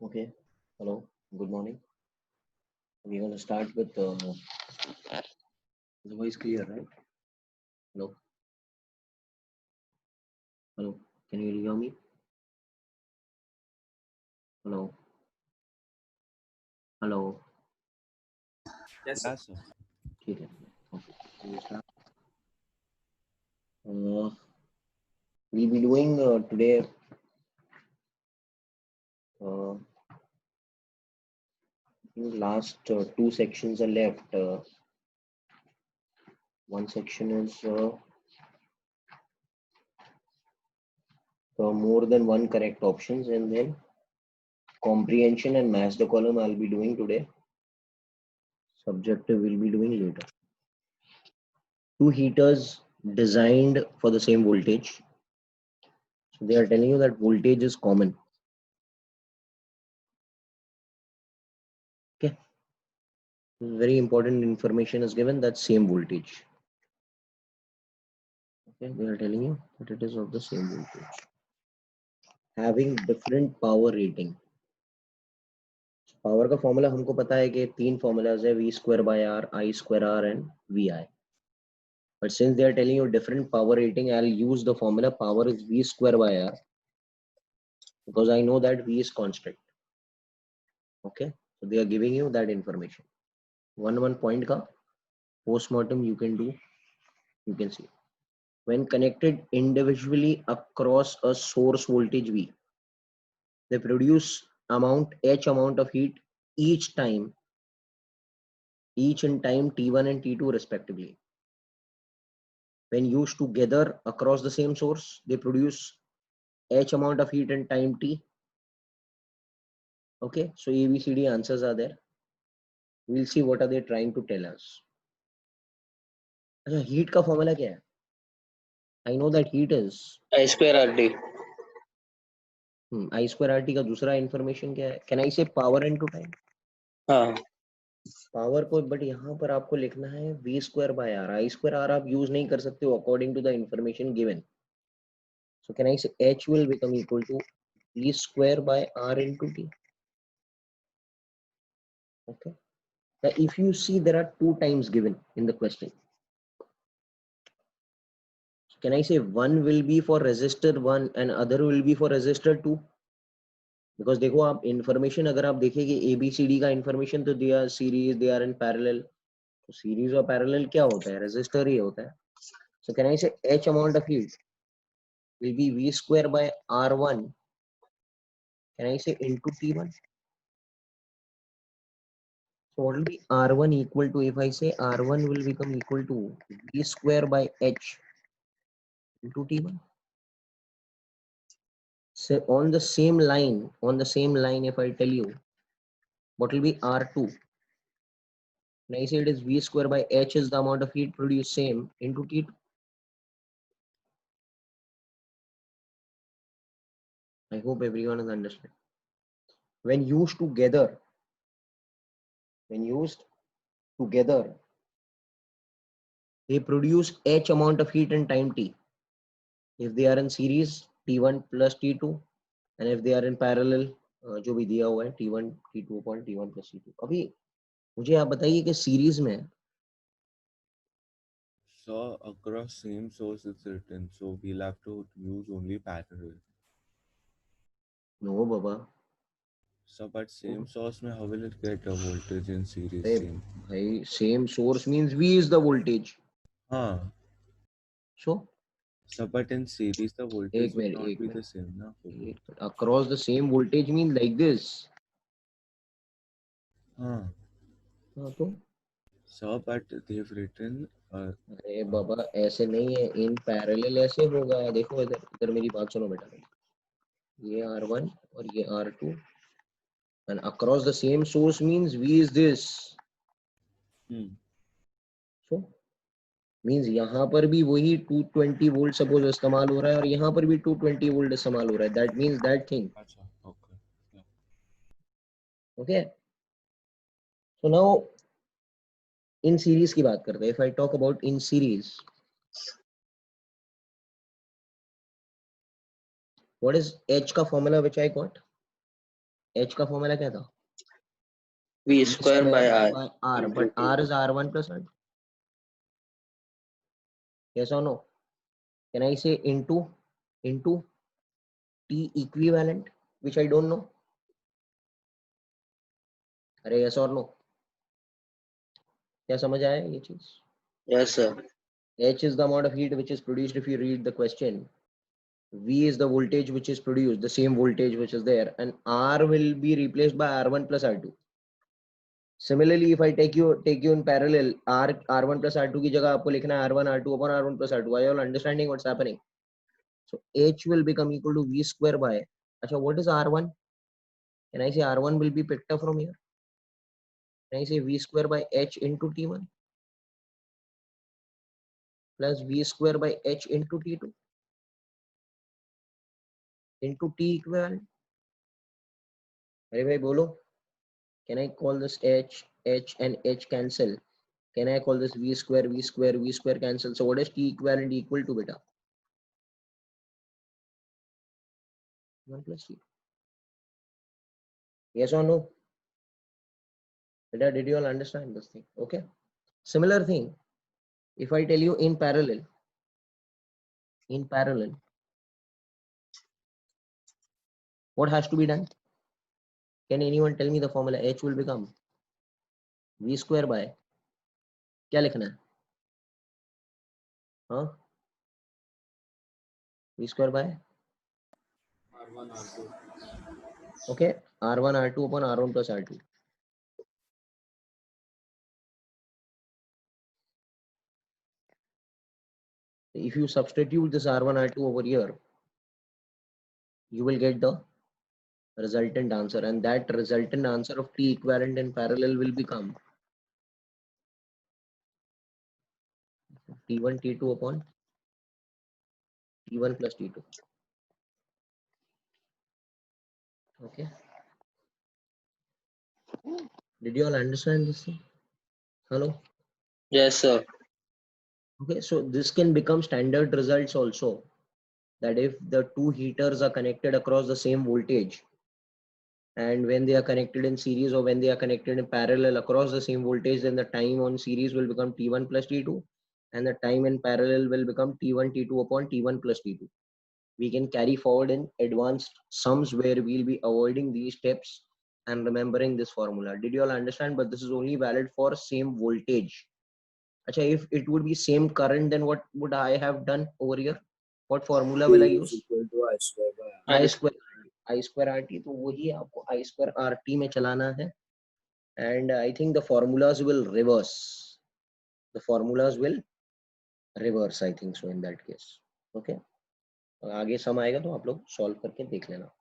Okay. Hello. Good morning. We're going to start with the voice clear, right? Hello. Hello. Can you hear me? Hello. Hello. Yes, sir. Yeah, sir. ठीक है. Okay. Can you start? Uh, we'll be doing today. I think last two sections are left. One section is more than one correct options, and then comprehension and match the column I'll be doing today. Subjective will be doing later. Two heaters designed for the same voltage. So they are telling you that voltage is common. Okay. Very important information is given, that same voltage. Okay. They are telling you that it is of the same voltage. Having different power rating. Power का formula हमको पता है कि तीन formulas है, v square by r, I square r and vi. But since they are telling you different power rating, I'll use the formula power is v square by r because I know that v is constant. Okay. So they are giving you that information. One point ka postmortem you can do, you can see. When connected individually across a source voltage V, they produce H amount of heat each in time T1 and T2 respectively. When used together across the same source, they produce H amount of heat in time T. Okay, so ABCD answers are there. We'll see what are they trying to tell us. अच्छा, heat का formula क्या है? I know that heat is I square RD. I square RT का दूसरा information क्या है? Can I say power into time? हाँ. Power को, बट यहाँ पर आपको लिखना है v square by R. I square R आप यूज नहीं कर सकते हो according to the information given. So can I say h will become equal to v square by r into t. Okay. Now if you see, there are two times given in the question. So can I say one will be for resistor 1 and other will be for resistor 2? Because देखो आप information अगर आप देखेंगे ABCD का information तो they are series, they are in parallel. तो series और parallel क्या होता है? रेजिस्टर ही होता है. सो can I say h amount of heat will be v square by r1. Can I say into t1? So what will be r1 equal to, if I say r1 will become equal to v square by h into t1. So on the same line, if I tell you what will be r2, and I say it is v square by h is the amount of heat produced, same into t2. I hope everyone is understand. When used together, they produce h amount of heat in time t. If they are in series, t1 plus t2, and if they are in parallel, जो भी दिया हुआ है t1 t2 upon t1 plus t2. अभी मुझे आप बताइए कि सीरीज में So across same source it's written, so we'll have to use only parallel. No बाबा. So but same source में how will it get a voltage in series अरे same? भाई same source means v is the voltage. हाँ. So So but in series the voltage एक will minute not एक be the minute same ना for both. across the same voltage means like this. हाँ. हाँ तो So but they've written अरे बाबा ऐसे नहीं है, इन पैरेलल ऐसे होगा. देखो इधर इधर मेरी बात सुनो बेटा. ये R1 और ये R2 and across the same source means V is this. So means यहाँ पर भी वही 220 वोल्ट सपोज इस्तेमाल हो रहा है और यहाँ पर भी 220 वोल्ट इस्तेमाल हो रहा है. That means that thing. अच्छा. Okay. Yeah. Okay. So now in series की बात करते हैं. If I talk about in series, what is H का formula which I got? H का फॉर्मूला क्या था? V square by R. by R, into but T. R is R1 plus R2. Yes or no? Can I say into T equivalent, which I don't know? अरे yes or no? क्या समझ आया ये चीज? Yes, sir. H is the amount of heat which is produced if you read the question. V is the voltage which is produced, the same voltage which is there, and R will be replaced by R1 plus R2. Similarly, if I take you in parallel, R1 plus R2 की जगह आपको लिखना है R1 R2 upon R1 plus R2. Are you all understanding what's happening? So H will become equal to V square by. Achha, what is R1? Can I say R1 will be picked up from here? Can I say V square by H into T1 plus V square by H into T2 into T equivalent? अरे भाई बोलो. Can I call this H and H cancel? Can I call this V square cancel? So what is T equivalent equal to, beta? 1 plus T. Yes or no? Beta, did you all understand this thing? Okay. Similar thing, if I tell you in parallel, what has to be done? Can anyone tell me the formula? H will become V square by, क्या लिखना है? हाँ? V square by, R1 R2. okay, R1 R2 upon R1 plus R2. If you substitute this R1 R2 over here, you will get the resultant answer, and that resultant answer of T equivalent in parallel will become T1 T2 upon T1 plus T2. Okay. Did you all understand this thing? Hello? Yes, sir. Okay, so this can become standard results also, that if the two heaters are connected across the same voltage, and when they are connected in series or when they are connected in parallel across the same voltage, then the time on series will become T1 plus T2, and the time in parallel will become T1 T2 upon T1 plus T2. We can carry forward in advanced sums where we'll be avoiding these steps and remembering this formula. Did you all understand? But this is only valid for same voltage. Achha, if it would be same current, then what would I have done over here? What formula will I Q is use? equal to I square by R. I square RT. तो वही आपको I square RT में चलाना है. And I think the formulas will reverse. The formulas will reverse, I think so in that case. Okay. आगे सम आएगा तो आप लोग सॉल्व करके देख लेना.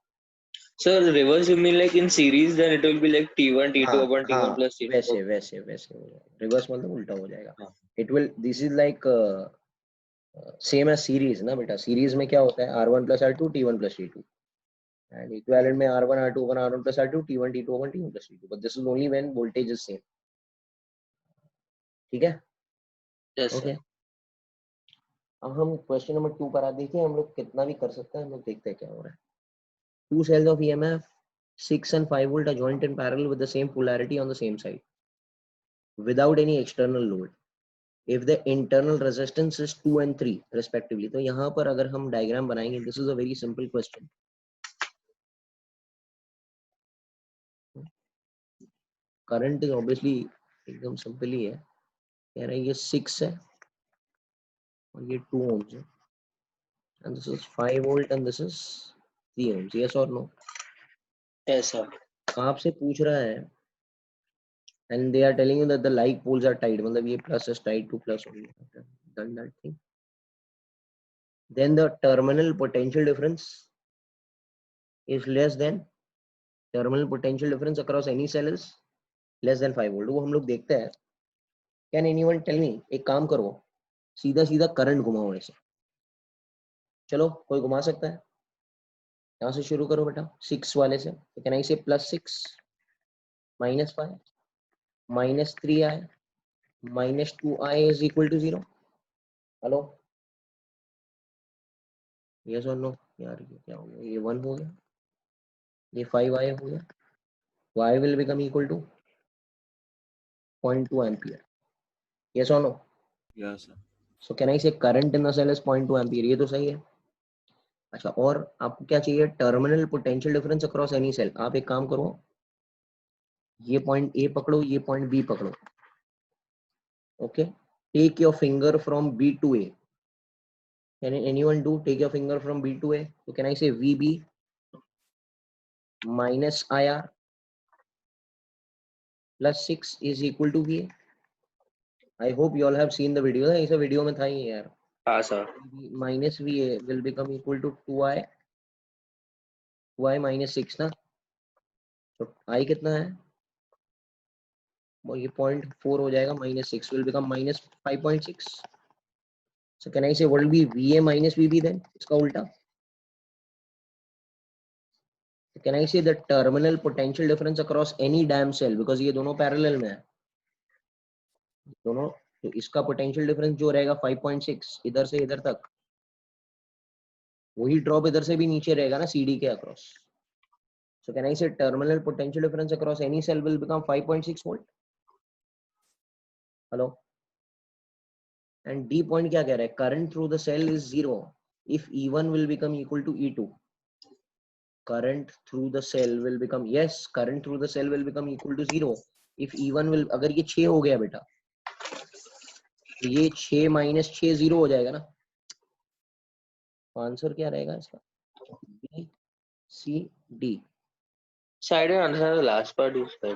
Sir, the reverse you mean like in series, then it will be like T1 T2 हाँ upon T1 हाँ plus T2. वैसे वैसे वैसे हो जाएगा. रिवर्स मतलब उल्टा हो जाएगा. हाँ. It will, this is like same as series ना बेटा. Series में क्या होता है? R1 plus R2 T1 plus T2. And equivalent में R1 R2 upon R1 plus R2 T1 T2 upon T1 plus T2. But this is only when voltage is same. ठीक है? Yes, sir. Okay. अब हम question number 2 पर आ. देखिए हम लोग कितना भी कर सकते हैं. हम लोग देखते हैं क्या हो रहा है. Two cells of EMF 6 and 5 volt are joined in parallel with the same polarity on the same side without any external load. If the internal resistance is 2 and 3 respectively. तो यहाँ पर अगर हम डायग्राम बनाएंगे, this is a very simple question. Current is obviously एकदम simple ही है. कह रहा है ये 6 है और ये 2 ohms है. And this is 5 volt and this is 3 ohms. Yes or no? Yes, sir. आपसे पूछ रहा है and they are telling you that the like poles are tied. मतलब ये plus is tied to plus only. Done that thing. Then the terminal potential difference is less than terminal potential difference across any cell is less than 5 volt. वो हम लोग देखते हैं. Can anyone tell me? एक काम करो, सीधा सीधा करंट घुमाओ ऐसे. चलो कोई घुमा सकता है? यहाँ से शुरू करो बेटा. 6 वाले से. तो कैन आई से +6 -5 -3i -2i is equal to 0. Hello, yes और नो? यार ये क्या हो गया? ये 1 हो गया, ये 5i हो गया. Y will become equal to 0.2 ampere. Yes or no? Yes, sir. So can I say current in the cell is 0.2 ampere? ये तो सही है. अच्छा, और आपको क्या चाहिए? Terminal potential difference across any cell. आप एक काम करो, ये पॉइंट ए पकड़ो, ये पॉइंट बी पकड़ो. Okay, take your finger from B to A. Can anyone do? Take your finger from B to A. तो can I say V B minus I R plus 6 is equal to V A. I hope you all have seen the video. ऐसा video में था ही यार. हाँ sir. Minus V A will become equal to 2i minus 6 ना. तो आई कितना है? वो ये 0.4 हो जाएगा. Minus 6 will become minus 5.6. So can I say what will be V A minus V B then? इसका उल्टा. Can I say the terminal potential difference across any damn cell, because ये दोनों पैरेलल में है दोनों. तो इसका पोटेंशियल डिफरेंस जो रहेगा 5.6 इधर से इधर तक, वही ड्रॉप इधर से भी नीचे रहेगा ना CD के across. So can I say terminal potential difference across any cell will become 5.6 volt? Hello? And D point क्या कह रहा है? Current through the cell is 0 if E1 will become equal to E2. Current through the cell will become, yes, current through the cell will become equal to 0 if E1 will, अगर ये 6 हो गया बेटा, तो ये 6 माइनस 6 0 हो जाएगा ना. आंसर क्या रहेगा इसका? B, C, D. Side में answer last part is sir.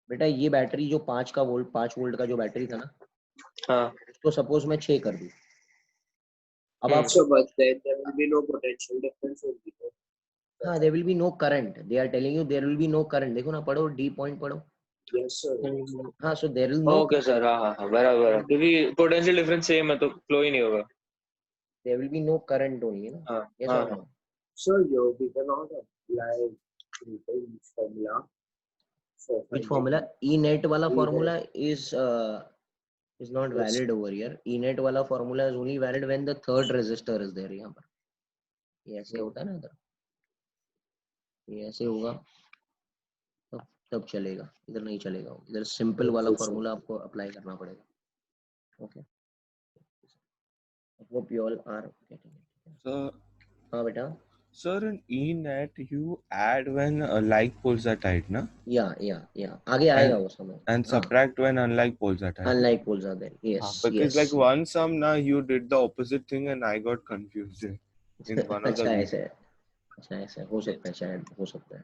बेटा ये बैटरी जो 5 वोल्ट का जो बैटरी था ना, हाँ. उसको सपोज मैं 6 कर दूं. अब आप So, but there will be no potential difference will be there. हाँ, there will be no current. They are telling you there will be no current. देखो ना, पढ़ो D point पढ़ो. Yes, sir. हाँ, so there is no okay sir. हाँ हाँ हाँ, बराबर. क्योंकि पोटेंशियल डिफरेंस सेम है तो फ्लो ही नहीं होगा. there will be no current only, ना. हाँ Yes हाँ or हाँ. no? So, we cannot apply Newton's formula for Which finding formula? E net वाला E net. formula is not Yes. valid over here. E net वाला formula is only valid when the third resistor is there. यहाँ पर ये ऐसे होता है ना, इधर ये ऐसे होगा तब चलेगा, इधर नहीं चलेगा. इधर सिंपल वाला Okay, sir. फॉर्मूला आपको अप्लाई करना पड़ेगा. Okay, I hope you all are getting it. So, हाँ बेटा. sir, in E-net you add when like poles are tight, na? या आगे आएगा वो समय. And subtract when unlike poles are tight. Unlike poles are there. Yes, Because yes. like one sum now you did the opposite thing and I got confused in one of the अच्छा videos. ऐसे है. अच्छा ऐसे हो सकता है, शायद हो सकता है.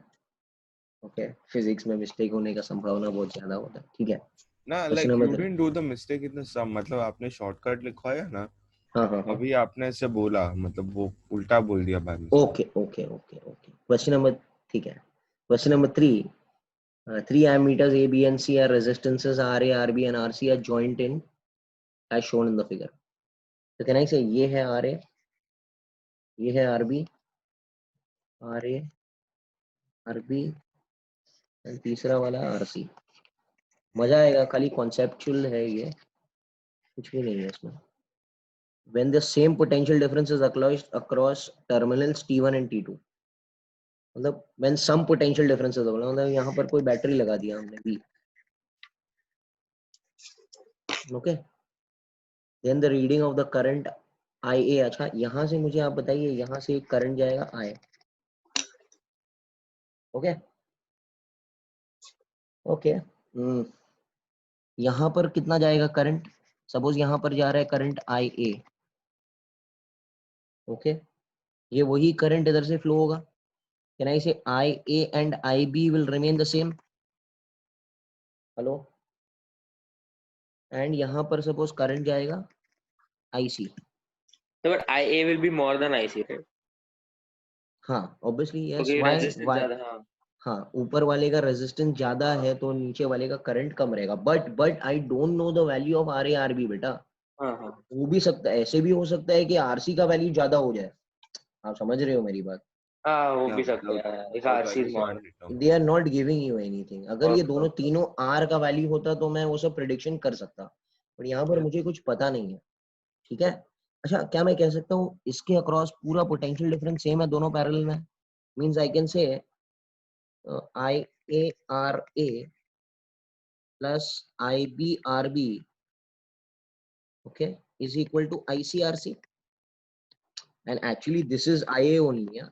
ओके, फिजिक्स में मिस्टेक होने का संभावना बहुत ज्यादा होता है. ठीक है. ना Question like number you 3. didn't do the mistake in the sum. मतलब आपने शॉर्टकट लिखवाया ना, हाँ हाँ. अभी आपने ऐसे बोला, मतलब वो उल्टा बोल दिया बाद में. ओके. क्वेश्चन नंबर, ठीक है. Question number 3. 3 ammeters A, B and C are resistances RA, RB and RC are joined in as shown in the figure. So can I say ये है RA, ये है RB, RA, RB and तीसरा वाला RC. मजा आएगा, खाली conceptual है ये, कुछ भी नहीं है इसमें. When the same potential difference is across terminals T1 and T2, मतलब when some potential differences, मतलब यहाँ पर कोई बैटरी लगा दिया हमने B. Okay, then the reading of the current IA. अच्छा, यहाँ से मुझे आप बताइए, यहाँ से एक करंट जाएगा I. ओके. यहाँ पर कितना जाएगा करंट? सपोज यहाँ पर जा रहा है करंट IA. ओके, ये वही करंट इधर से फ्लो होगा. कैन आई से IA and IB will remain the same? Hello. And यहाँ पर सपोज करंट जाएगा IC. But IA will be more than IC, right? हाँ, obviously yes. Okay, why? resistance ज़्यादा. हाँ. हाँ, ऊपर वाले का रेजिस्टेंस ज्यादा है तो नीचे वाले का करंट कम रहेगा. But I don't know the value of RA RB बेटा. हाँ हाँ. हो भी सकता है, ऐसे भी हो सकता है कि RC का वैल्यू ज्यादा हो जाए. आप समझ रहे हो मेरी बात? हाँ, हो Yeah, भी सकता है. If without RC is value more. can't determine. They are not giving you anything. अगर ये Okay. दोनों तीनों R का वैल्यू होता तो मैं वो सब प्रेडिक्शन कर सकता, बट यहाँ पर मुझे कुछ पता नहीं है. ठीक है. अच्छा, क्या मैं कह सकता हूँ इसके अक्रॉस पूरा पोटेंशियल डिफरेंस सेम है, दोनों पैरेलल में? Means I can say I IARA plus IBRB, okay, is equal to ICRC. And actually this is IA only, yeah.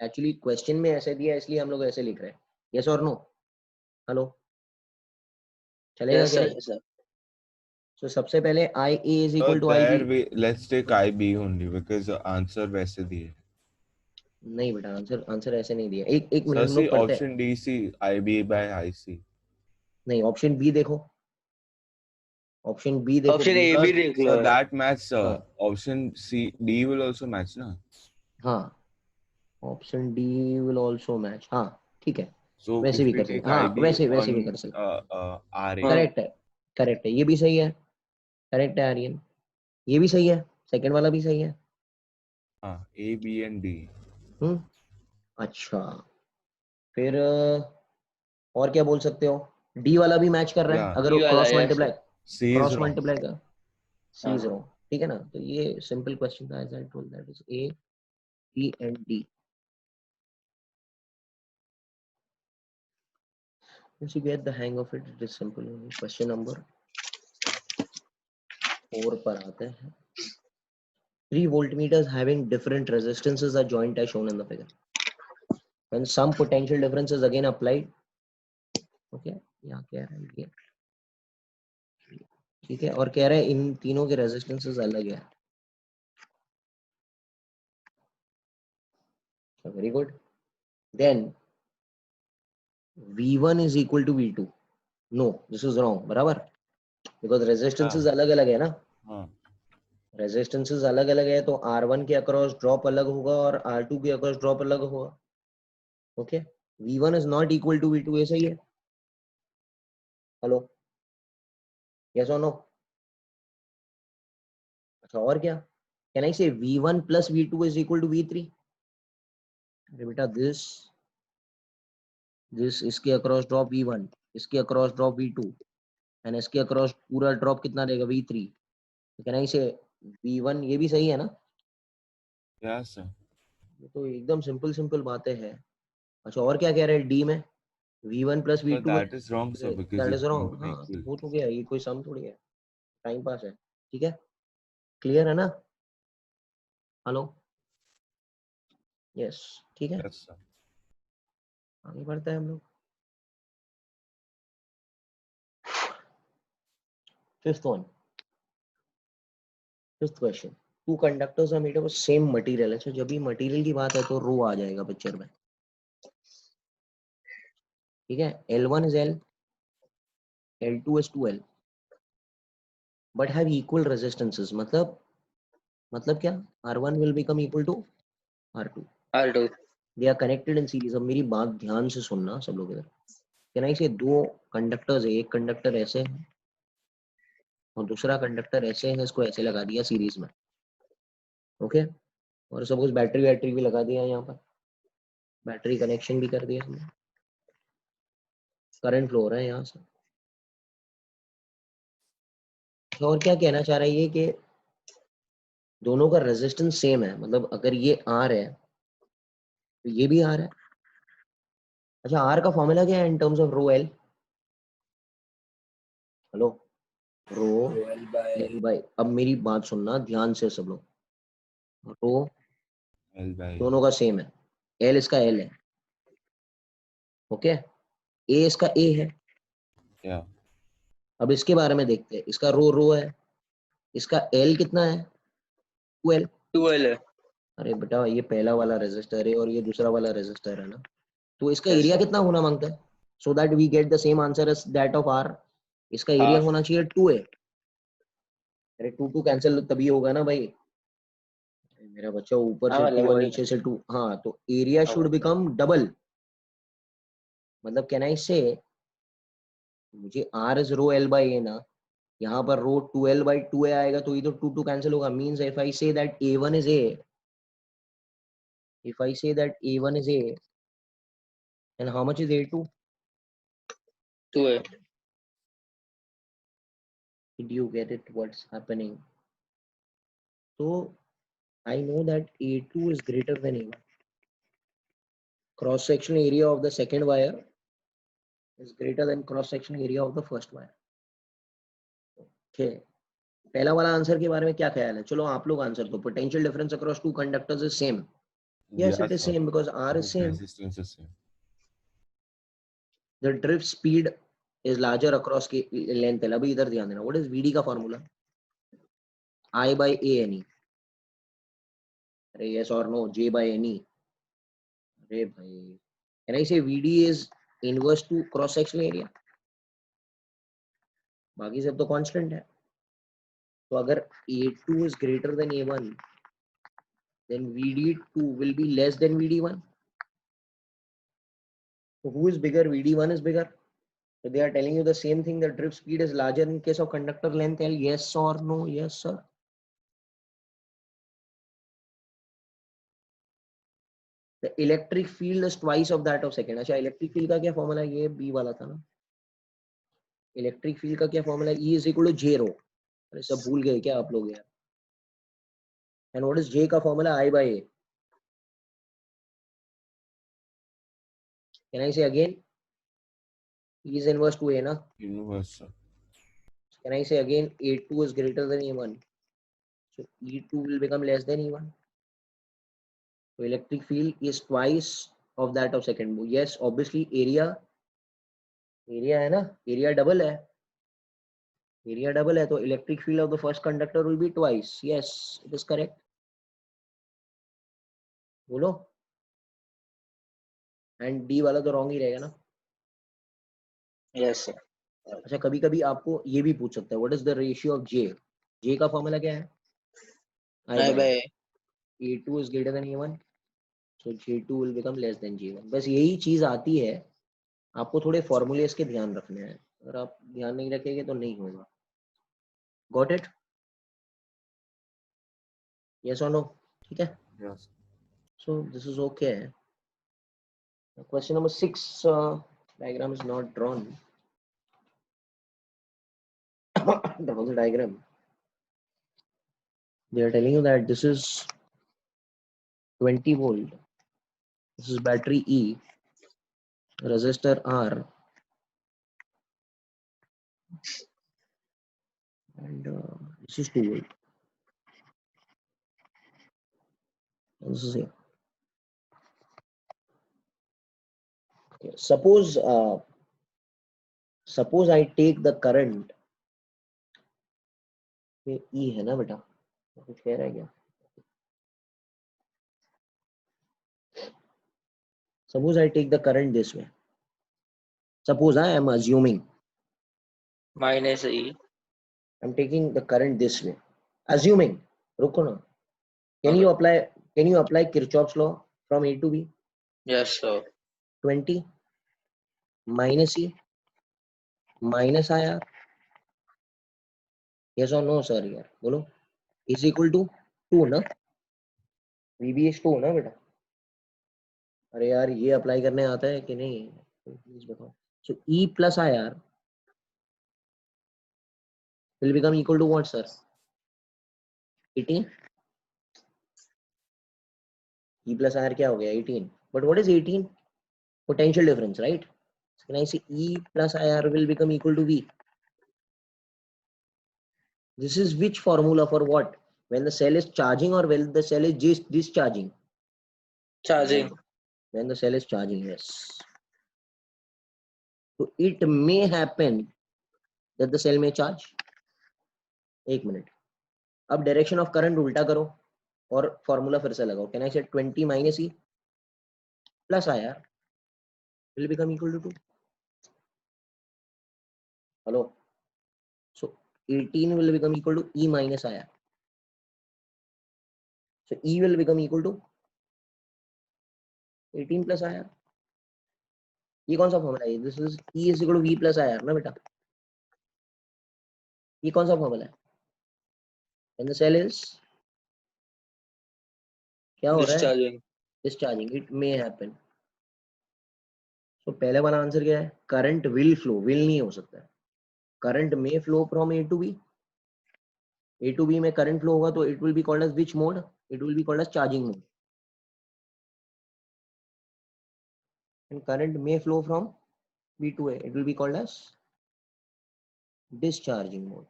Actually question में ऐसे दिया इसलिए हम लोग ऐसे लिख रहे हैं. Yes or no? हेलो, चलेगा Yes, क्या sir. नहीं? Yes, sir. So सबसे पहले IA is So equal to there IB. let's take IB only because the answer वैसे दिए. नहीं बेटा, आंसर ऐसे नहीं दिया. एक मिनट So हम see लोग पढ़ते हैं. option D, C IB by IC. नहीं, ऑप्शन बी देखो. ऑप्शन बी देखो. Option A भी देख लो. So that match हाँ. option C D will also match ना. हाँ, option D will also match. हाँ ठीक है, So वैसे if भी we कर सकते. take हाँ, IB वैसे भी on कर सकते. RA. हाँ. करेक्ट है, करेक्ट है, ये भी सही है. करेक्ट है आर्यन, ये भी सही है. सेकंड वाला भी सही है. हाँ, A, B and D. अच्छा, फिर और क्या बोल सकते हो? डी वाला भी मैच कर रहा है Yeah. अगर D वाला, cross yes, multiply. sir. C is wrong. का सी इज हाँ. रॉन्ग. ठीक है ना? तो ये सिंपल क्वेश्चन था. As I told that is A, B and D. Once you get the hang of it, it is simple only. Question number 4 पर आते हैं. 3 voltmeters having different resistances are joined as shown in the figure. When some potential difference is again applied, okay, यहाँ कह रहा है ये, ठीक है, और कह रहा है इन तीनों के रेजिस्टेंसेस अलग है. Very good. Then V1 is equal to V2. No, this is wrong. बराबर, because रेजिस्टेंसेस अलग अलग है ना. हाँ. रेजिस्टेंसेस अलग अलग है तो R1 के अक्रॉस ड्रॉप अलग होगा और R2 के अक्रॉस ड्रॉप अलग होगा. Okay, V1 is not equal to V2. ये सही है. हेलो, यस और नो? अच्छा, और क्या? कैन आई से V1 plus V2 is equal to V3? अरे बेटा, दिस इसके अक्रॉस ड्रॉप V1, इसके अक्रॉस ड्रॉप V2 एंड इसके अक्रॉस पूरा ड्रॉप कितना रहेगा? V3. कैन आई से V1, ये भी सही है ना? Yes sir. ये तो एकदम सिंपल बातें हैं. अच्छा, और क्या कह रहे हैं डी में? V1 plus So V2 है. that is wrong sir because that it's is going wrong. to be हाँ, equal. वो तो क्या है, ये कोई सम थोड़ी है, टाइम पास है. ठीक है, क्लियर है ना? हेलो, यस, ठीक है. Yes sir. आगे बढ़ते हैं हम लोग. Fifth question. Two conductors are made of same material. अच्छा, जब भी मटेरियल की बात है तो रो आ जाएगा पिक्चर में. ठीक है, L1 is L, L2 is 2L, but have equal resistances. मतलब क्या? R1 will become equal to R2. R2. They are connected in series. अब मेरी बात ध्यान से सुनना सब लोग इधर. कैन आई से दो कंडक्टर्स है, एक कंडक्टर ऐसे है और दूसरा कंडक्टर ऐसे है, इसको ऐसे लगा दिया सीरीज में. ओके, और सपोज बैटरी भी लगा दिया यहाँ पर, बैटरी कनेक्शन भी कर दिया हमने. करंट फ्लो हो रहा है यहाँ से. और क्या कहना चाह रहा है ये कि दोनों का रेजिस्टेंस सेम है. मतलब अगर ये R है तो ये भी R है. अच्छा, R का फॉर्मूला क्या है in terms of rho L? Hello, rho L by L by. अब मेरी बात सुनना ध्यान से सब लोग. रो L by दोनों का सेम है. एल इसका एल है. ओके, ए इसका ए है. yeah. अब इसके बारे में देखते हैं. इसका रो है, इसका एल कितना है? 2L. 2L है. अरे बेटा, ये पहला वाला रेजिस्टर है और ये दूसरा वाला रेजिस्टर है ना, तो इसका Yes, एरिया sir. कितना होना मांगता है? So that we get the same answer as that of R. इसका एरिया Half. होना चाहिए 2A. अरे 2 कैंसिल तभी होगा ना भाई. मेरा बच्चा ऊपर से हाँ, 2 और लगभग. नीचे से 2. हाँ, तो एरिया शुड बिकम डबल. मतलब कैन आई से मुझे R is rho L by A ना, यहाँ पर रो 2L बाई 2A आएगा तो ये तो 2 कैंसिल होगा. Means if I say that A1 is A, if I say that A1 is A, then how much is A2? 2A. Did you get it? What's happening? So I know that A2 is greater than A1. Cross sectional area of the second wire is greater than cross sectional area of the first wire. Okay. पहला वाला answer के बारे में क्या ख्याल है? चलो आप लोग आंसर दो. Potential difference across two conductors is same. Yes, it is sir. same because R is same. Resistance is same. The drift speed is larger across की length है. अभी इधर ध्यान देना. What is VD का formula? I by A NE. अरे yes or no? J by NE. अरे भाई. Can I say VD is inverse to cross sectional area? बाकी सब तो कांस्टेंट है. तो अगर A2 is greater than A1, then VD2 will be less than VD1. So who is bigger? VD1 is bigger. So they are telling you the same thing. The drift speed is larger in case of conductor length L. Yes or no? Yes, sir. The electric field is twice of that of second. अच्छा electric field का क्या formula है? ये B वाला था ना. Electric field का क्या formula है? E is equal to J rho. अरे सब भूल गए क्या आप लोग यार? And what is J का formula? I by A. Can I say again? E is inverse to A, na? Inverse, sir. Can I say again? A2 is greater than A1. So E2 will become less than E1. So electric field is twice of that of second move. Yes, obviously area है ना? Area double है. Area double है तो electric field of the first conductor will be twice. Yes, it is correct. बोलो. And D वाला तो wrong ही रहेगा ना? Yes, sir. अच्छा कभी कभी आपको ये भी पूछ सकता है. What is the ratio of J? J का formula क्या है? I by A2 is greater than A1. So J2 will become less than J1. बस यही चीज आती है. आपको थोड़े फॉर्मूलेस के ध्यान रखने हैं. अगर आप ध्यान नहीं रखेंगे तो नहीं होगा. Got it? Yes or no? ठीक है. Yes. So this is okay. Question number 6. Diagram is not drawn. Draw the diagram. They are telling you that this is 20 volt. This is battery E. Resistor R. And this is 2 volt. And this is here. Okay. Suppose I take the current. ये E है ना बेटा? कुछ कह रहा है क्या? Suppose I take the current this way. Suppose I am assuming minus E. I'm taking the current this way. Assuming. रुको ना. Can Okay. you apply Kirchhoff's law from A to B? Yes, sir. 20 minus E minus IR. Yes or no, sir? यार बोलो. Is equal to 2 ना? VB is 2 ना बेटा? अरे यार ये अप्लाई करने आता है कि नहीं? प्लीज बताओ. So E plus IR will become equal to what, sir? 18. E plus IR क्या हो गया? 18. But what is 18? Potential difference, right? So can I say E plus IR will become equal to V? This is which formula for what? When the cell is charging or when the cell is discharging? Charging. When the cell is charging, yes. So it may happen that the cell may charge. एक minute. अब direction of current उल्टा करो और formula फिर से लगाओ. Can I से 20 minus E plus IR will become equal to 2. Hello. So 18 will become equal to E minus IR. So E will become equal to 18 plus IR. ये कौन सा फॉर्मूला है? This is E is equal to V plus IR ना बेटा? ये कौन सा formula है? When the cell is क्या हो रहा है? Discharging. Discharging. It may happen. So पहले वाला आंसर क्या है? Current will flow. Will नहीं हो सकता है. Current may flow from A to B. A to B में current flow होगा तो it will be called as which mode? It will be called as charging mode. And current may flow from V2A, it will be called as discharging mode.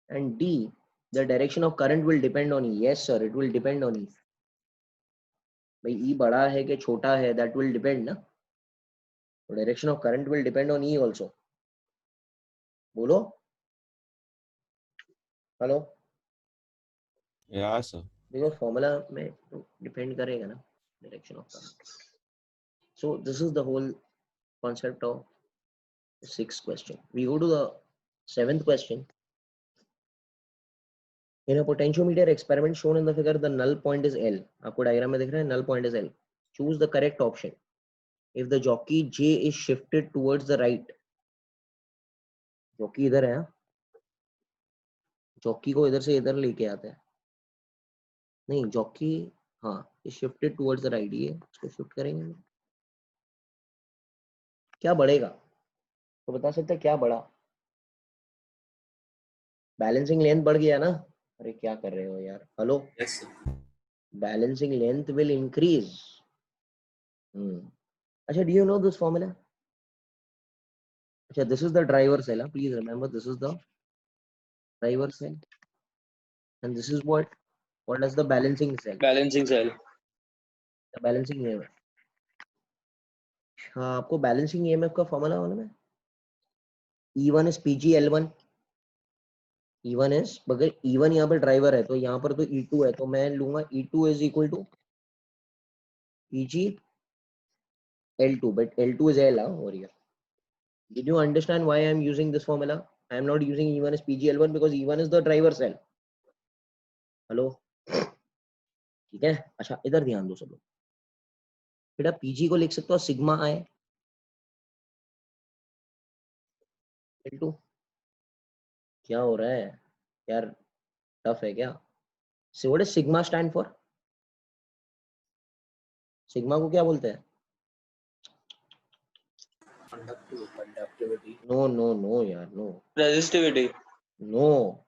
And D, the direction of current will depend on E. Yes sir, it will depend on E. भाई E बड़ा है कि छोटा है, that will depend ना. The direction of current will depend on E also. बोलो. Hello. Yeah, sir. देखो formula में तो डिपेंड करेगा ना direction of current. So this is the whole concept of the 6th question. We go to the 7th question. In a potentiometer experiment shown in the figure, the null point is L. आपको diagram में दिख रहा है null point is L. Choose the correct option. If the jockey J is shifted towards the right, jockey इधर है, jockey को इधर से इधर लेके आते हैं. नहीं, jockey हाँ is shifted towards the right. ये इसको शिफ्ट करेंगे, क्या बढ़ेगा? तो बता सकते हैं क्या बढ़ा? बैलेंसिंग लेंथ बढ़ गया ना? अरे क्या कर रहे हो यार? Hello. Yes, sir. Balancing length will increase. अच्छा, do you know this formula? अच्छा, this is the driver cell. Please remember, this is the driver cell, and this is what is the balancing cell. Balancing cell. The balancing EMF. हाँ, आपको balancing EMF का formula मालूम है? E1 is PG L1. E1 is, अगर E1 यहाँ पर driver है तो यहाँ पर तो E2 है, तो मैं लूंगा E2 is equal to PG L2, but L2 is L over here. Did you understand why I am using this formula? I am not using E1 as PG L1 because E1 is the driver cell. Hello, ठीक है. अच्छा, इधर ध्यान दो सब लोग. बेटा PG को लिख सकते हो सिग्मा I L2. क्या हो रहा है यार? टफ है क्या? So what does sigma stand for? Sigma को क्या बोलते हैं? Conductivity. नो यार, नो Resistivity. नो.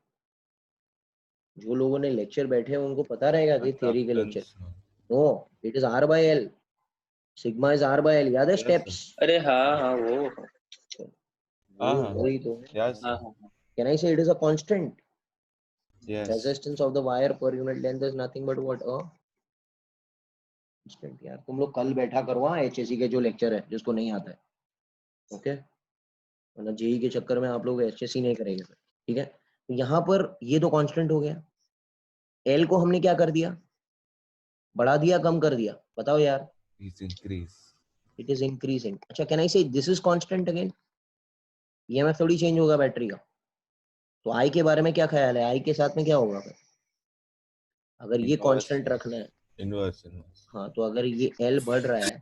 जो लोगों ने लेक्चर बैठे हैं उनको पता रहेगा कि थियरी के lecture. Conductance. No, it is R by L. Sigma is R by L. याद है Yes, स्टेप्स? अरे हाँ वो. हाँ. वही तो. Yes. हाँ. Can I say it is a constant? Yes. Resistance of the wire per unit length is nothing but what? A constant. यार तुम लोग कल बैठा करो HSC के जो लेक्चर है, जिसको नहीं आता है, ओके? वरना जेई के चक्कर में आप लोग HSC नहीं करेंगे. ठीक है, तो यहाँ पर ये तो कांस्टेंट हो गया. L को हमने क्या कर दिया? बढ़ा दिया, कम कर दिया? बताओ यार. Please increase. It is increasing. अच्छा, can I say this is constant again? EMF थोड़ी चेंज होगा बैटरी का. तो I के बारे में क्या ख्याल है? I के साथ में क्या होगा फिर? अगर ये कांस्टेंट रखना है, Inverse. हाँ, तो अगर ये L बढ़ रहा है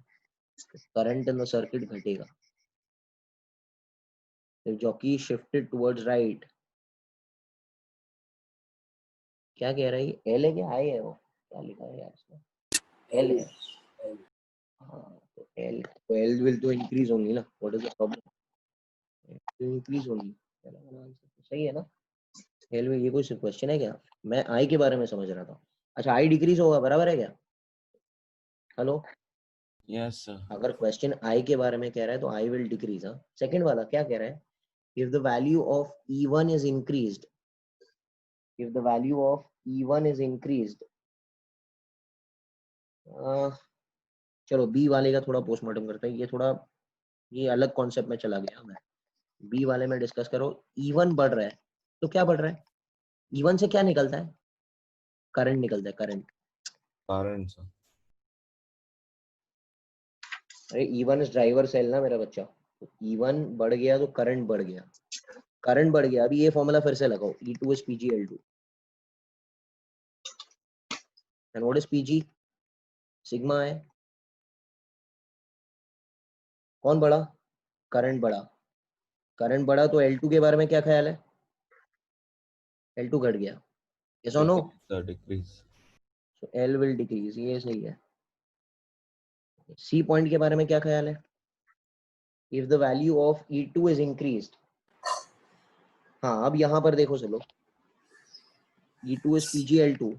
तो करंट इन द सर्किट घटेगा. If jockey shifted towards right, क्या कह रहा है? L है क्या I है? वो क्या लिखा है यार इसमें? L है. हाँ, तो L will to increase only ना. What is the problem? Increase only. सही है ना? L में ये कोई क्वेश्चन है क्या? मैं I के बारे में समझ रहा था. अच्छा, I डिक्रीज होगा, बराबर है क्या? हेलो. Yes, sir. अगर क्वेश्चन I के बारे में कह रहा है तो I will decrease. हाँ. सेकंड वाला क्या कह रहा है? If the value of E1 is increased, if the value of E1 is increased, चलो B वाले का थोड़ा पोस्टमार्टम करते हैं. ये थोड़ा ये अलग कॉन्सेप्ट में चला गया. मैं B वाले में डिस्कस करो. E1 बढ़ रहा है तो क्या बढ़ रहा है? E1 से क्या निकलता है? करंट निकलता है, करंट. Current, sir. अरे E1 इज ड्राइवर सेल ना मेरा बच्चा. तो E1 बढ़ गया तो करंट बढ़ गया. करंट बढ़ गया. अभी ये फॉर्मूला फिर से लगाओ. E2 is PG L2. And what is PG? Sigma है. कौन बढ़ा? करंट बढ़ा. करंट बढ़ा तो L2 के बारे में क्या ख्याल है? L2 घट गया. Yes or no? Sir, decrease. So L will decrease. ये सही है. C पॉइंट के बारे में क्या ख्याल है? If the value of E2 is increased. हाँ, अब यहाँ पर देखो चलो. E2 is PG L2.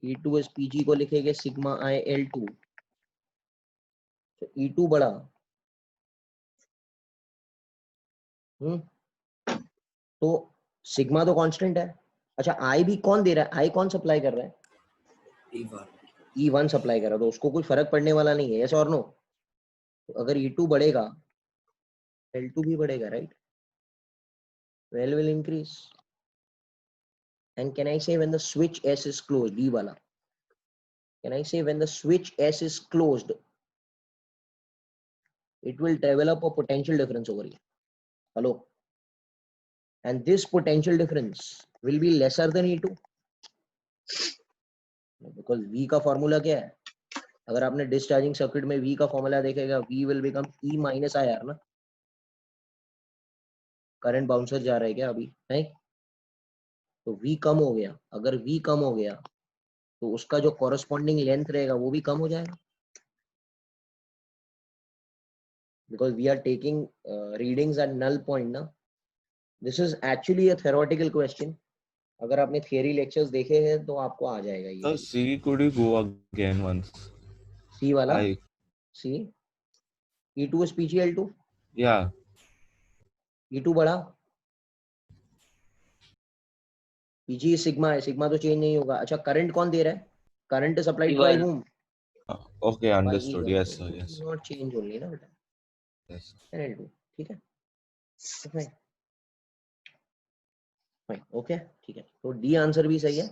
E2 is PG को लिखेंगे सिग्मा I L2. तो E2 बड़ा, तो सिग्मा तो कांस्टेंट है। अच्छा आई भी कौन दे रहा है, आई कौन सप्लाई कर रहा है, E1. E1 सप्लाई कर रहा है, तो उसको कोई फर्क पड़ने वाला नहीं है, यस और नो। तो अगर E2 बढ़ेगा L2 भी बढ़ेगा, right, L will increase. And can I say when the switch S is closed, D वाला, can I say when the switch S is closed, it will develop a potential difference over here. Hello? And this potential difference will be lesser than E2. Because V का formula क्या है, अगर आपने discharging circuit में V का formula देखेगा, V will become E minus IR ना, current bouncer जा रहा है क्या अभी, नहीं, तो V कम हो गया, अगर V कम हो गया तो उसका जो कॉरेस्पॉन्डिंग लेंथ रहेगा वो भी कम हो जाएगा, because we are taking readings at null point ना. This is actually a theoretical question. अगर आपने थियरी लेक्चर्स देखे हैं तो आपको आ जाएगा ये। So C, could you go again once? C वाला, I, C, E2 is PGL2, yeah, E2 बड़ा, PG सिग्मा है, सिग्मा तो चेंज नहीं होगा। अच्छा करंट कौन दे रहा है, current is supplied by E1. whom, okay, by understood. E1, Yes, तो sir. it Yes, will sir. not change only ना बेटा, Yes. L2, ठीक है, फाइन फाइन, ओके ठीक है, तो डी आंसर भी सही है,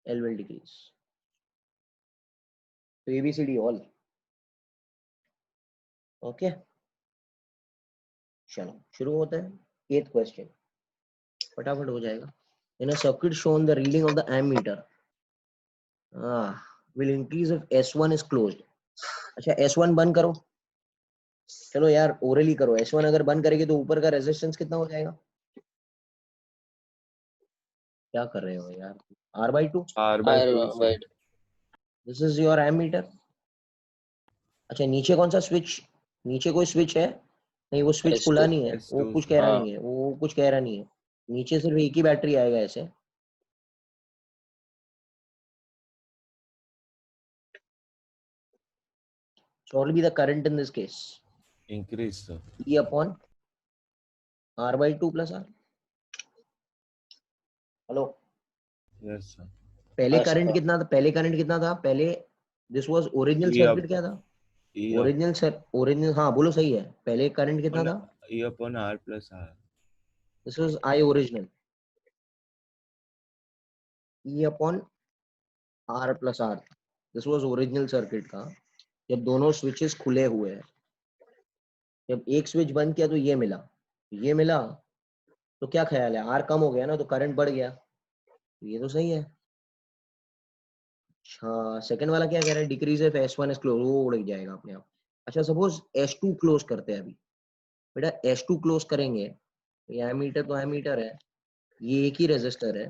L will decrease, तो ABCD ऑल, ओके चलो शुरू होता है। 8th क्वेश्चन फटाफट हो जाएगा। In a circuit shown the reading of the ammeter will increase if S1 is closed. अच्छा S1 बंद करो, चलो यार ओरली करो, S1 अगर बंद करेगी तो ऊपर का रेजिस्टेंस कितना हो जाएगा, क्या कर रहे हो यार, R/2, R by 2, sir. R/2. This is your ammeter. अच्छा नीचे कौन सा स्विच, नीचे कोई स्विच है, नहीं वो स्विच खुला S2. नहीं है, वो S2, कुछ sir. कह रहा हाँ. नहीं है, वो कुछ कह रहा नहीं है, नीचे सिर्फ एक ही बैटरी आएगा ऐसे। So what will be the current in this case, Increase, sir. E upon R/2 plus R। Hello, Yes, sir. पहले हाँ करंट सर. कितना था, पहले करंट कितना था, पहले this was original E circuit up, क्या था, E up original sir, original, हाँ बोलो सही है, पहले करंट कितना on था, E upon R plus R. This was I original, E upon R plus R, this was original circuit का, जब दोनों स्विचेस खुले हुए हैं, जब एक स्विच बंद किया तो ये मिला, ये मिला, तो क्या ख्याल है, R कम हो गया ना, तो करंट बढ़ गया, ये तो सही है। अच्छा सेकंड वाला क्या कह रहा है, decrease if S1 is close, वो उड़ जाएगा अपने आप। अच्छा सपोज S2 क्लोज करते हैं अभी, बेटा S2 क्लोज करेंगे, ये एमीटर तो एमीटर है, ये एक ही रेजिस्टर है,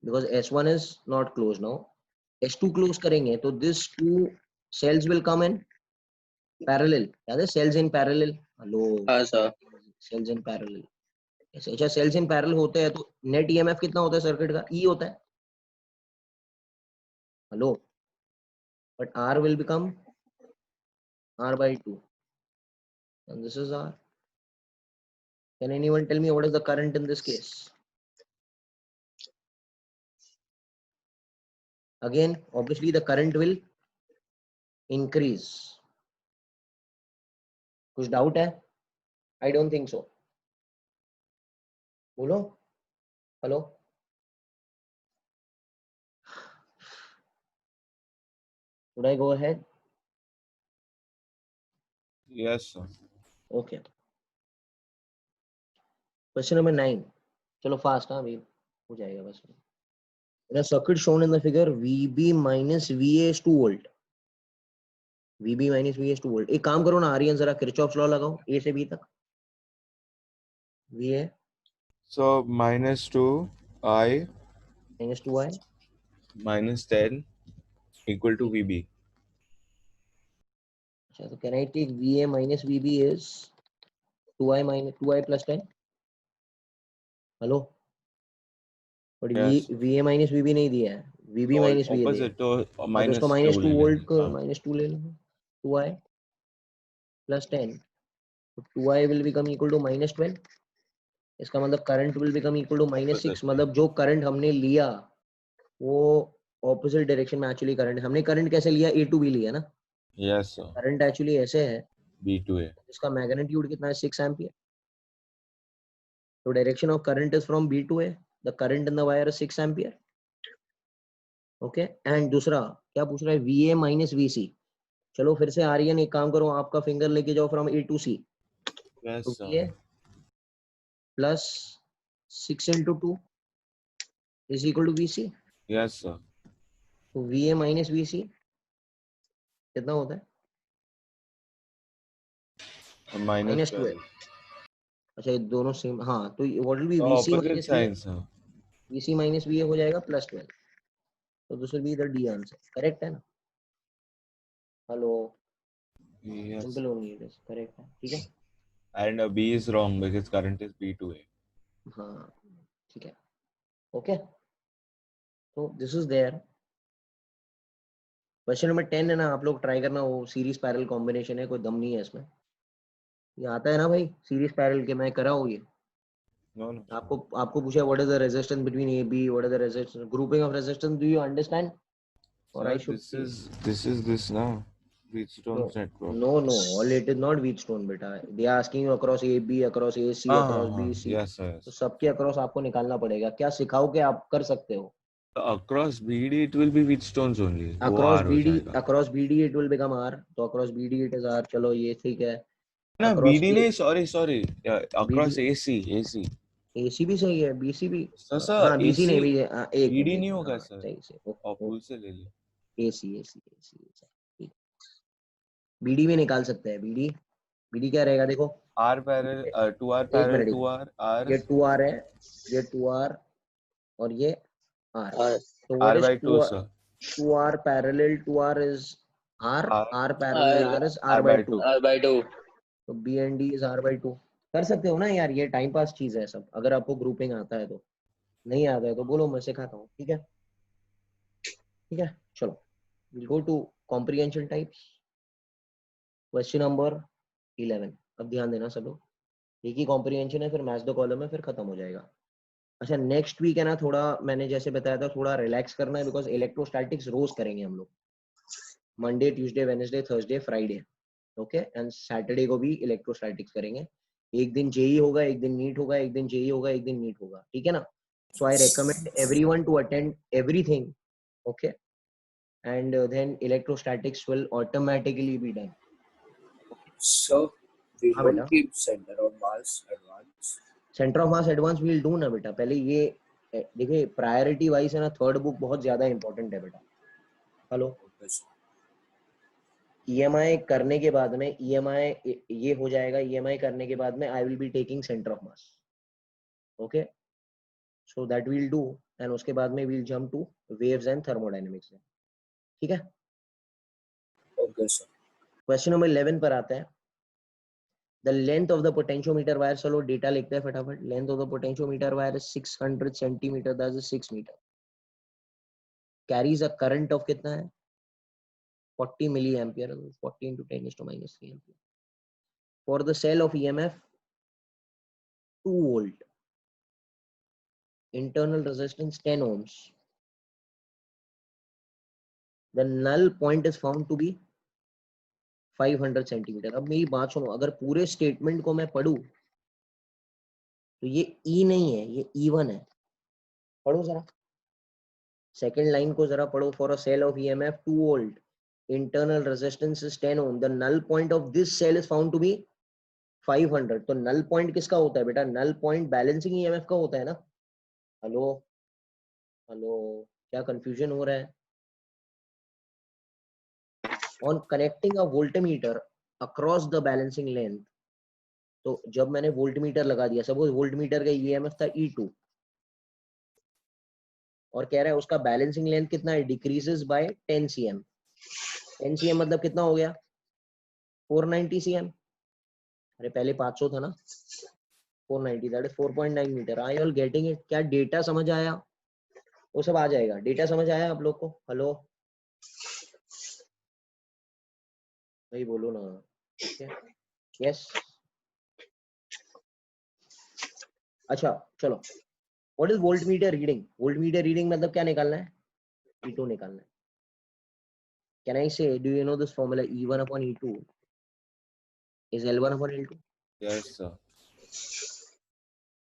because S1 is not close now, S2 close करेंगे तो this two cells will come in parallel, याद है सेल्स इन पैरेलल, हेलो, हाँ सर. सेल्स इन पैरेलल, ऐसे अच्छा सेल्स इन पैरेलल होते हैं तो नेट ईएमएफ कितना होता है सर्किट का, ई होता है, hello, but R will become R/2 and this is R. Can anyone tell me what is the current in this case? Again obviously the current will increase, कुछ doubt है, I don't think so, बोलो, hello, should I go ahead? Yes, sir. Okay, question number 9, चलो fast, हाँ अभी हो जाएगा बस। In a circuit shown in the figure VB minus VA is 2 volt, VB minus VA is 2 volt, एक काम करो ना आर्यन जरा किरचॉफ्स लॉ लगाओ A से B तक, VA So minus 2 I minus 2I minus 10 equal to VB. अच्छा तो can I take VA minus VB is 2I minus 2I plus 10, hello, but Yes. VA minus VB नहीं दिया है, VB So minus VA दिया है, opposite, तो तो उसको minus 2 -2 लेने वोल्ट हैं, को हाँ. -2 ले लो, 2i plus 10, तो 2i will become equal to minus 12. इसका मतलब current will become equal to minus 6. मतलब जो करंट हमने लिया वो ऑपोजिट डायरेक्शन में एक्चुअली करंट, हमने करंट कैसे लिया, A to B लिया ना, Yes, sir. करंट एक्चुअली ऐसे है, B to A. इसका मैग्नीट्यूड कितना है, 6 एम्पियर. तो direction of current is from B to A, the current in the wire is 6 ampere. Okay, and दूसरा क्या पूछ रहा है, VA माइनस VC. चलो फिर से आर्यन एक काम करो, आपका फिंगर लेके जाओ from A to C. Yes, तो sir. VA plus 6 into 2 is equal to VC. Yes, sir. तो VA माइनस VC कितना होता है, Minus 12. 12. अच्छा ये दोनों सेम, हाँ तो what will B Oh, VC opposite minus signs, sir. VC minus VA हो जाएगा प्लस 12. तो this will be the D answer. Correct है ना? Hello, Yes. सिंपल होनी है, करेक्ट है, ठीक है. And B is wrong because current is B to A. हाँ ठीक है, ओके. तो this is there. Question number 10 है ना, आप लोग ट्राई करना, वो सीरीज पैरेलल कॉम्बिनेशन है, कोई दम नहीं है इसमें. ये आता है ना भाई, सीरीज पैरेलल के मैं करा हूँ ये. No, no. sir. आपको पूछा what is the resistance between A B, what is the resistance, grouping of resistance, do you understand? और Sir, I should this is this now. Wheatstone's network. no, all it is not Wheatstone बेटा. They are asking you across AB, across AC, across BC. Yes, sir. तो Yes. सबके across आपको निकालना पड़ेगा. क्या सिखाओ के आप कर सकते हो? Across BD it will be Wheatstones only. वो अक्रॉस R हो BD, जाएगा. Across BD it will become R. तो across BD it is R. चलो ये ठीक है. ना अक्रॉस BD नहीं, sorry. BD, Across AC. AC भी सही है, BC भी. सर हाँ BC AC नहीं भी, एक BD मिनट, नहीं होगा हाँ सर. सही से. ऑपुल से ले ले. AC. BD भी निकाल सकते हैं. BD क्या रहेगा देखो, R parallel 2R एक parallel मिनट, 2R R ये 2R है, ये 2R और ये R. So what R is by 2 2R? sir. 2R parallel to R is R. R R parallel R is R R by by 2. 2. R by 2. तो B and D is R by 2. कर सकते हो ना यार, ये time pass चीज है सब. अगर आपको ग्रुपिंग आता है तो, नहीं आता है तो बोलो, मैं सिखाता हूँ. ठीक है, ठीक है. चलो we'll go to comprehension types. Question number 11. अब ध्यान देना सब लोग, एक ही कॉम्प्रिहेंशन है, फिर मैच द कॉलम है, फिर खत्म हो जाएगा. अच्छा नेक्स्ट वीक है ना, थोड़ा मैंने जैसे बताया था, थोड़ा रिलैक्स करना है, बिकॉज इलेक्ट्रोस्टैटिक्स रोज करेंगे हम लोग, Monday, Tuesday, Wednesday, Thursday, Friday. Okay, and Saturday को भी इलेक्ट्रोस्टैटिक्स करेंगे. एक दिन जेई होगा, एक दिन नीट होगा, एक दिन जेई होगा, एक दिन नीट होगा. ठीक है ना? So I recommend everyone to attend everything. Okay, and then electrostatics will automatically be done. So we हाँ won't बेटा, keep center of mass advance. Centre of mass advance will do ना बेटा. पहले ये देखिए, प्रायोरिटी वाइज है ना, third book बहुत ज्यादा इंपॉर्टेंट है बेटा. Hello, Okay, sir. EMI करने के बाद में, EMI ये हो जाएगा, EMI करने के बाद में आई will be taking centre of mass. Okay, so that will do, and उसके बाद में will jump two waves and thermodynamics. ठीक है, Okay, sir. क्वेश्चन नंबर 11 पर आते हैं. The length of the potentiometer wire, चलो डेटा लिखते हैं फटाफट. Length of the potentiometer wire is 600 centimetre, that is 6 metre. Carries a current of कितना है, 40 milliampere. 40 into 10 is to minus 3 ampere. For the cell of EMF 2 volt, internal resistance 10 ohms, the null point is found to be 500 centimeter. अब मेरी बात सुनो, अगर पूरे statement को मैं पढ़ूं तो ये E नहीं है, ये E1 है. पढ़ो जरा, सेकेंड लाइन को जरा पढ़ो. For a cell of EMF 2 volt, internal resistance is 10 ohm, the null point of this cell is found to be 500. तो नल पॉइंट किसका होता है बेटा? नल पॉइंट बैलेंसिंग EMF का होता है ना. हेलो हेलो, क्या कंफ्यूजन हो रहा है? On connecting a voltmeter across the balancing length, तो जब मैंने वोल्टमीटर लगा दिया, सपोज वोल्टमीटर का EMF था E2, और कह रहा है उसका बैलेंसिंग लेंथ कितना है, डिक्रीजेस बाय 10 cm. 10 cm मतलब कितना हो गया, 490 cm. अरे पहले 500 था ना, 490, that is 4.9 metre. I all getting it? क्या डेटा समझ आया? वो सब आ जाएगा. डेटा समझ आया आप लोग को? हेलो, भाई बोलो ना। ठीक है, यस। अच्छा चलो, what is volt meter reading? Volt meter reading मतलब क्या निकालना है? E2 निकालना है। कैन आई से, do you know this formula E1 upon E2 is L1 upon L2? Yes, sir.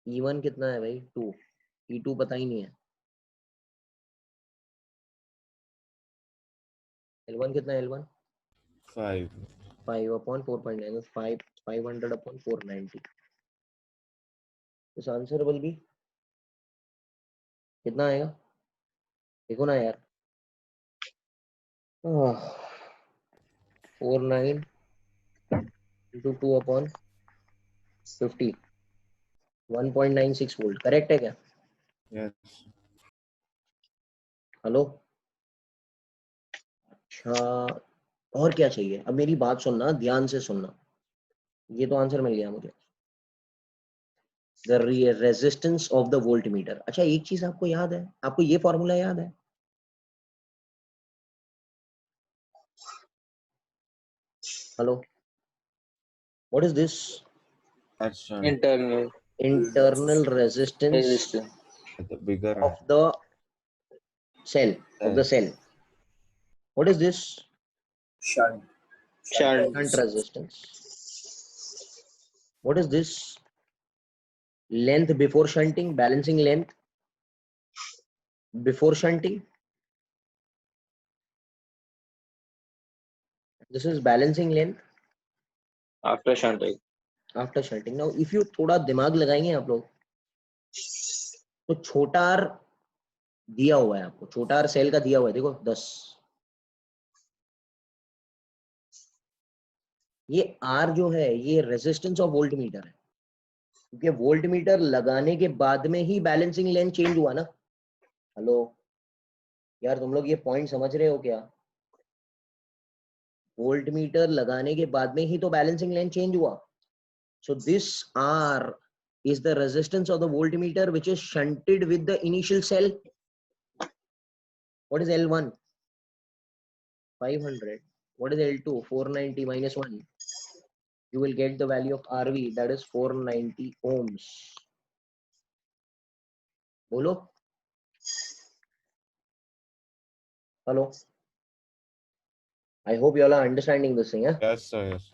E1 कितना है भाई? 2। E2 पता ही नहीं है। L1 कितना है? L1 5. 5 upon 4.9, 500 upon 490। इस आंसर विल बी कितना आएगा? देखो ना यार, 49 into 2 upon 50, 1.96 वोल्ट। करेक्ट है क्या? Yes. हेलो। अच्छा, और क्या चाहिए? अब मेरी बात सुनना, ध्यान से सुनना। ये तो आंसर मिल गया मुझे, the resistance of the volt meter. अच्छा एक चीज आपको याद है, आपको ये फॉर्मूला याद है? Hello, what is this? That's shunt. Internal internal resistance resistance. The bigger of the cell, of the cell. cell. What is this? Shunt. Shunt. Shunt resistance. What is this? Length before shunting, balancing length before shunting. This is balancing length After shunting. after shunting. Now if you थोड़ा दिमाग लगाएंगे आप लोग, तो छोटा are दिया हुआ है आपको, छोटा आर सेल का दिया हुआ है, देखो 10। ये आर जो है ये रेजिस्टेंस ऑफ वोल्ट मीटर है, क्योंकि वोल्ट मीटर लगाने के बाद में ही बैलेंसिंग लेंथ चेंज हुआ ना। हेलो यार, तुम लोग ये पॉइंट समझ रहे हो क्या? वोल्ट मीटर लगाने के बाद में ही तो बैलेंसिंग लेंथ चेंज हुआ। So this R is the resistance of the voltmeter which is shunted with the initial cell. What is L1? 500. What is L2? 490 minus 1. You will get the value of RV, that is 490 ohms. बोलो। Hello. I hope you all are understanding this thing, yeah? Yes, sir. Yes.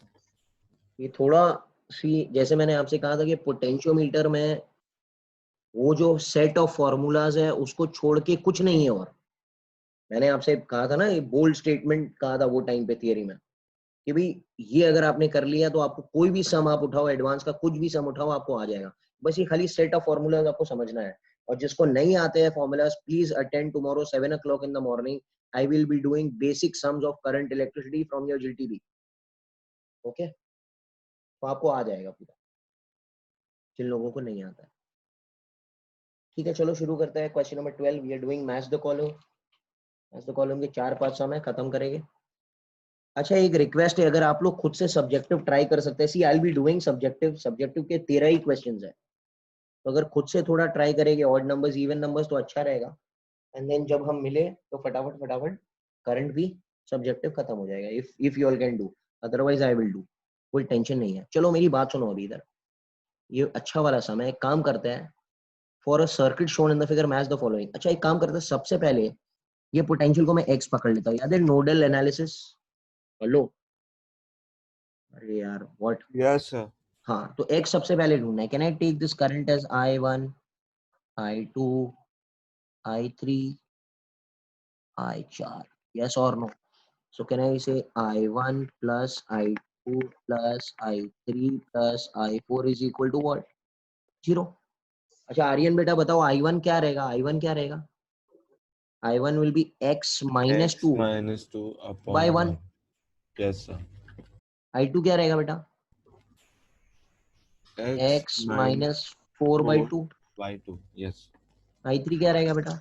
ये थोड़ा सी, जैसे मैंने आपसे कहा था कि potentiometer में वो जो सेट ऑफ फॉर्मूलाज है उसको छोड़ के कुछ नहीं है। और मैंने आपसे कहा था ना, ये बोल्ड स्टेटमेंट कहा था वो टाइम पे थियरी में, कि भाई ये अगर आपने कर लिया तो आपको कोई भी सम आप उठाओ, एडवांस का कुछ भी सम उठाओ आपको आ जाएगा। बस ये खाली सेट ऑफ फॉर्मूलाज आपको समझना है। और जिसको नहीं आते हैं formulas, please attend tomorrow 7 o'clock in the morning. I will be doing basic sums of current electricity from your GTB. Okay, तो आपको आ जाएगा पूरा, जिन लोगों को नहीं आता है। ठीक है, चलो शुरू करते हैं। Question number 12, we are doing match the column. Match the column के 4-5 सम है, खत्म करेंगे। अच्छा एक रिक्वेस्ट है, अगर आप लोग खुद से सब्जेक्टिव ट्राई कर सकते हैं। See I will be doing subjective, subjective के 13 ही क्वेश्चंस है, तो अगर खुद से थोड़ा ट्राई करेंगे ऑड नंबर्स इवन नंबर्स तो अच्छा रहेगा। एंड देन जब हम मिले तो फटाफट फटाफट करंट भी सब्जेक्टिव खत्म हो जाएगा, if you all can do, otherwise I will do. कोई टेंशन नहीं है। चलो मेरी बात सुनो अभी इधर, ये अच्छा वाला समय, एक काम करते हैं। For a circuit shown in the figure match the following. अच्छा एक काम करते हैं, सबसे पहले ये पोटेंशियल को मैं एक्स पकड़ लेता हूँ। याद है नोडल एनालिसिस? हेलो, अरे यार व्हाट। Yes, sir. हाँ, तो एक्स सबसे पहले ढूंढना है। Can I take this current as I1, I2, I3, I4? yes or no? So can I say I1 plus I2 plus I3 plus I4 is equal to what? 0। अच्छा आर्यन बेटा बताओ, I1 क्या रहेगा? I1 क्या रहेगा? I1 will be x minus X 2 minus 2 by upon 1। 1. Yes, sir. I2 क्या रहेगा बेटा? X x minus minus 4 by 4 2। by 2. Yes. I3 क्या रहेगा बेटा?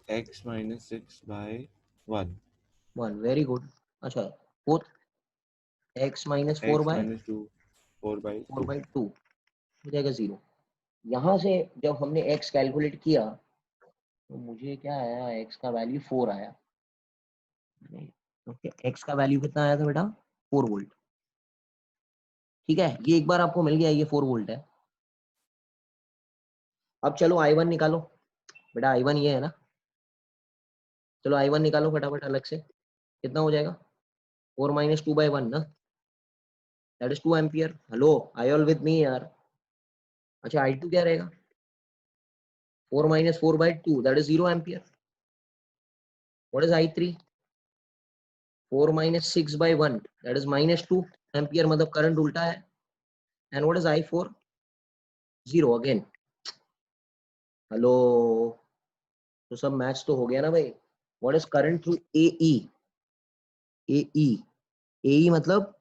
X minus 6 by 1. 1। Very good. अच्छा fourth, x minus 4 X by minus 2, 4 by 4 2. by 2 हो जाएगा 0। यहाँ से जब हमने x कैलकुलेट किया तो मुझे क्या आया? x का वैल्यू 4 आया। ओके, x का वैल्यू कितना आया था बेटा? 4 वोल्ट। ठीक है, ये एक बार आपको मिल गया, ये 4 वोल्ट है। अब चलो I1 निकालो बेटा, I1 ये है ना, चलो I1 निकालो फटाफट अलग से, कितना हो जाएगा 4 - 2/1 ना, that is 2 ampere. Hello, I all with me यार। अच्छा I2 क्या रहेगा, 4 - 4/2 that is 0 ampere. What is I3, 4 - 6/1 that is -2 ampere, मतलब करंट उल्टा है। And what is I4, 0 again. Hello, तो सब मैच तो हो गया ना भाई। What is current through AE, AE, AE मतलब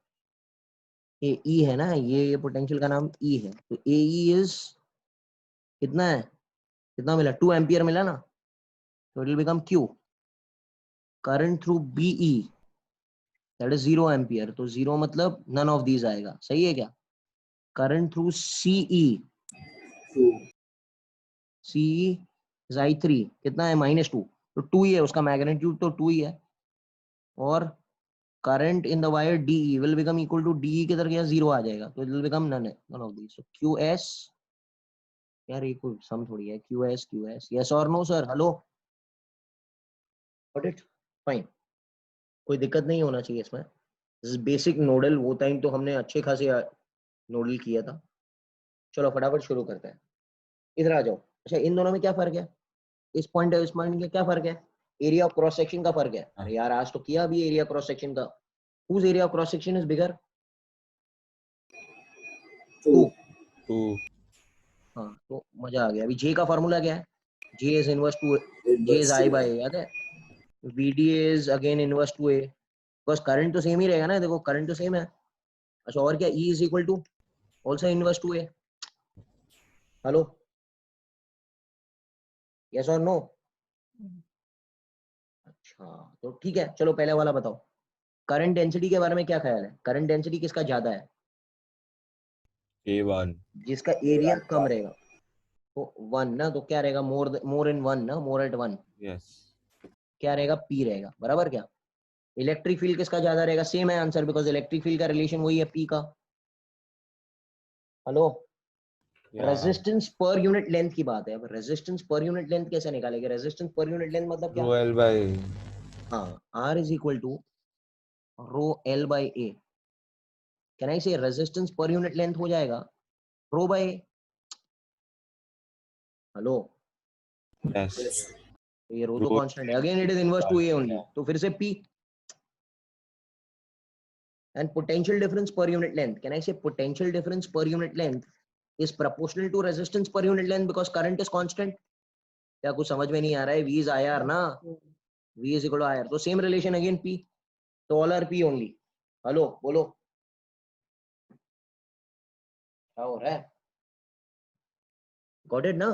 AE है ना, ये पोटेंशियल का नाम E है, तो AE इज कितना है, कितना मिला, 2 एम्पियर मिला ना, तो it will become Q। Current through BE that is 0 ampere, तो 0 मतलब नन ऑफ दीज आएगा, सही है क्या। Current through CE, 2. CE is I3, कितना है -2, तो 2 ही है, उसका मैग्नीट्यूड तो 2 ही है। और current in the wire DE will become equal to DE किधर गया, 0 आ जाएगा, तो it will become none of these. So QS, यार ये कोई सम थोड़ी है, QS यस और no sir, hello, got it, fine, कोई दिक्कत नहीं होना चाहिए इसमें। दिस इज बेसिक नोडल, वो टाइम तो हमने अच्छे खासे नोडल किया था। चलो फटाफट शुरू करते हैं, इधर आ जाओ। अच्छा इन दोनों में क्या फर्क है, इस पॉइंट और इस पॉइंट में क्या फर्क है, एरिया ऑफ क्रॉस सेक्शन का फर्क है। अरे यार आज तो किया अभी एरिया क्रॉस सेक्शन का, whose area of cross section is bigger, 2। 2. हाँ तो मजा आ गया। अभी J का फॉर्मूला क्या है, J is inverse to, J is Inverse I to by A. A, याद है। VD is again inverse to A, बस करंट तो सेम ही रहेगा ना, देखो करंट तो सेम है। अच्छा और क्या, E is equal to also inverse to A। Hello, yes और नो। अच्छा तो ठीक है, चलो पहले वाला बताओ, करंट डेंसिटी के बारे में क्या ख्याल है, करंट डेंसिटी किसका ज्यादा है, A1. जिसका एरिया A1 कम का. रहेगा, तो 1 ना, तो क्या रहेगा, मोर इन 1 ना, मोर एट 1, Yes. क्या रहेगा, P रहेगा, बराबर क्या। इलेक्ट्रिक फील्ड किसका ज्यादा रहेगा, सेम है आंसर, बिकॉज इलेक्ट्रिक फील्ड का रिलेशन वही है P का। Hello, Yeah. Resistance per unit length की बात है, अब रेजिस्टेंस पर यूनिट लेंथ कैसे निकालेंगे, रेजिस्टेंस पर यूनिट लेंथ मतलब क्या, Rho L by A. हाँ, R is equal to rho L by A। Can I say resistance per unit length हो जाएगा rho by A। Hello, Yes. Yes. तो ये rho तो Rho. कांस्टेंट है, again it is inverse to A only, तो फिर से P। And potential difference per unit length, can I say potential difference per unit length is proportional to resistance per unit length because current is constant। क्या कुछ समझ में नहीं आ रहा है, V is IR ना, V is equal to IR, तो सेम रिलेशन अगेन P, तो all are P only. Hello बोलो, क्या हो रहा है, गॉट इट ना।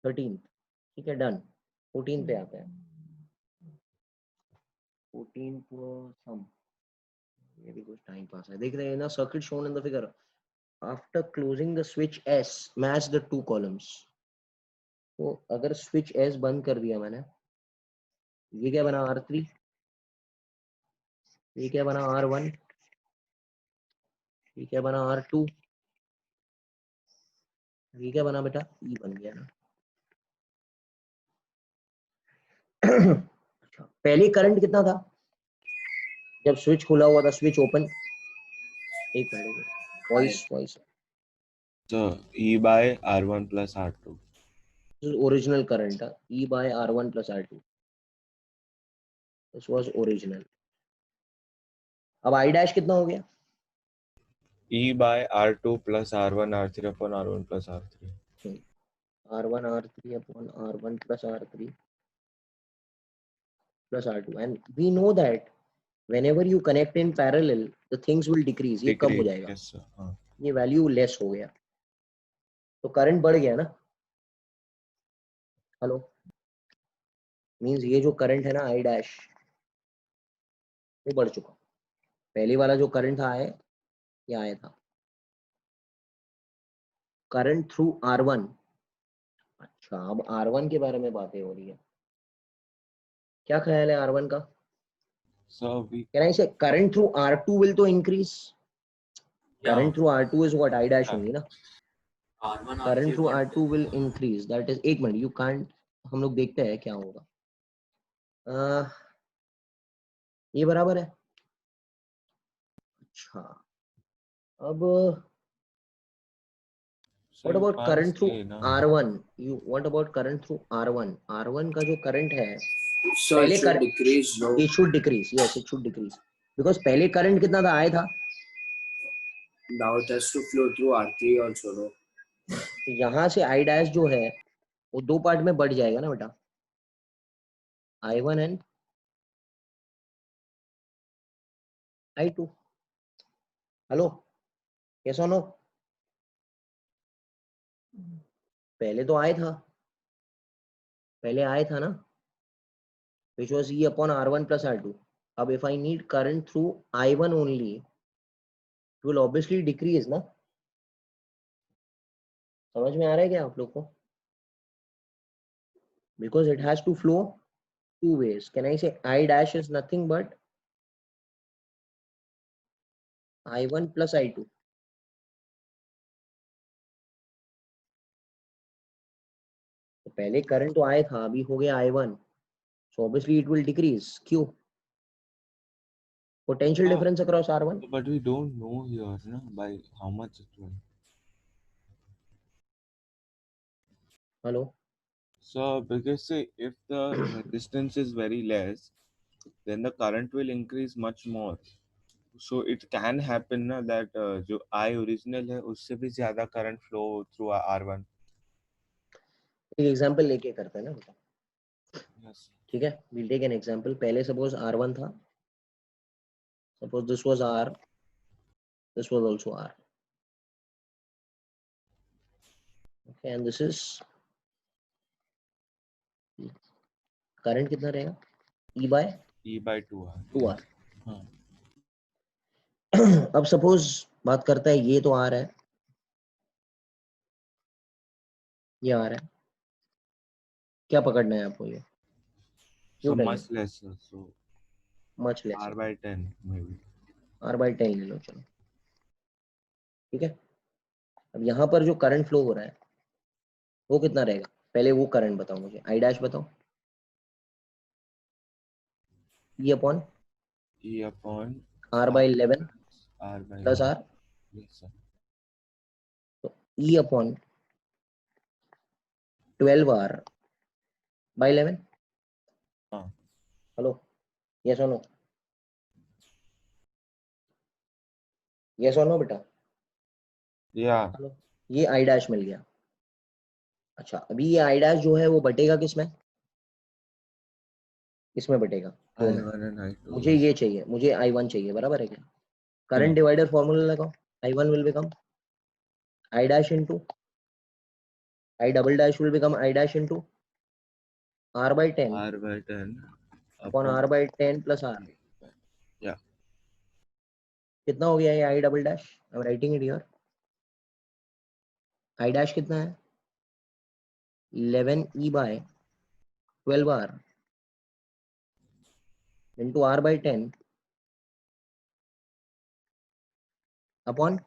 13, ठीक है डन। 14 पे आते हैं, 14 को सम, ये भी कुछ टाइम पास है, देख रहे हैं ना, circuit shown in the figure after closing the switch S match the two columns. तो अगर स्विच S बंद कर दिया मैंने, ये क्या बना R3, ये क्या बना R1, ये क्या बना R2, ये क्या बना बेटा, E बन गया ना। अच्छा पहले करंट कितना था जब स्विच खुला हुआ था, स्विच ओपन, एक minute, voice voice, So E by R1 plus R2. Original current था, E by R1 plus R2, this was original. अब I डैश कितना हो गया, E by R2 plus R1 R3 upon R1 plus R3. R1 R3 upon R1 plus R3 plus R2, and we know that whenever you connect in parallel the things will decrease, ये कम हो Decrease. जाएगा, Yes, sir. ये value less हो गया, तो current बढ़ गया ना। हेलो, मींस ये जो करंट है ना I डैश, वो बढ़ चुका, पहले वाला जो करंट था आया, ये आया था करंट थ्रू R1। अच्छा अब R1 के बारे में बातें हो रही है, क्या ख्याल है R1 का, So we Can I say current through R2 will to increase? Yeah. Current through R2 is what I dash Yeah. only, na? R1 Current R3 through what R2 will increase. That is, एक minute, you can't, हम लोग देखते हैं क्या होगा. ये बराबर है. अच्छा, अब so what you about can't current through say na. R1? You what about current through R1? R1 का जो current है, So पहले it should current, decrease, no? it should decrease. Yes, it should decrease. Because पहले current कितना था, आया था. Now it has to flow through R3 also, no? तो यहाँ से I dash जो है वो दो पार्ट में बढ़ जाएगा ना बेटा. I1 and I2. Hello, yes or no? पहले तो आया था, पहले आया था ना, which was E upon R1 plus R2. अब if I need current through I1 only, it will obviously decrease ना. समझ में आ रहा है क्या आप लोग को? Because it has to flow two ways. Can I say I dash is nothing but I1 plus I2. तो पहले करंट तो आया था, अभी हो गया I1. So obviously it will decrease. क्यों? Potential Ah, difference across R1. but we don't know here na, by how much it will. Hello. So because say if the resistance is very less, then the current will increase much more. So it can happen na that जो I original है उससे भी ज़्यादा current flow through R1. एक example लेके करते हैं ना बेटा. Yes. ठीक है, we'll take an example. पहले suppose R1 था. Suppose this was R. This was also R. Okay, and this is current कितना रहेगा? E by E by 2R. 2R. हाँ. अब सपोज बात करता है, ये तो आ रहा है, ये आ रहा है, क्या पकड़ना है आपको? ये So क्यों much lesser. So much less, R by 10 maybe. R/10 ले लो, चलो ठीक है. अब यहाँ पर जो करंट फ्लो हो रहा है वो कितना रहेगा? पहले वो करंट बताओ मुझे, आई डैश बताओ. E upon E upon R/11 R by plus 11. R. Yes sir. तो E अपॉन 12R by 11. हाँ. हेलो, यस और नो? यस और नो बेटा? Yeah. हेलो, ये आई डैश मिल गया. अच्छा, अभी ये आई डैश जो है वो बटेगा किसमें? इसमें बटेगा, दो में. I1 and I2. मुझे ये चाहिए, मुझे I1 चाहिए, बराबर है क्या? Current Hmm. डिवाइडर फॉर्मूला लगाओ. I1 will become I dash into I double dash will become I dash into R by 10 R by 10 upon R by 10 plus R. Yeah. कितना हो गया ये I double dash? I am writing it here. I dash कितना है? 11 E by 12R into R by 10 upon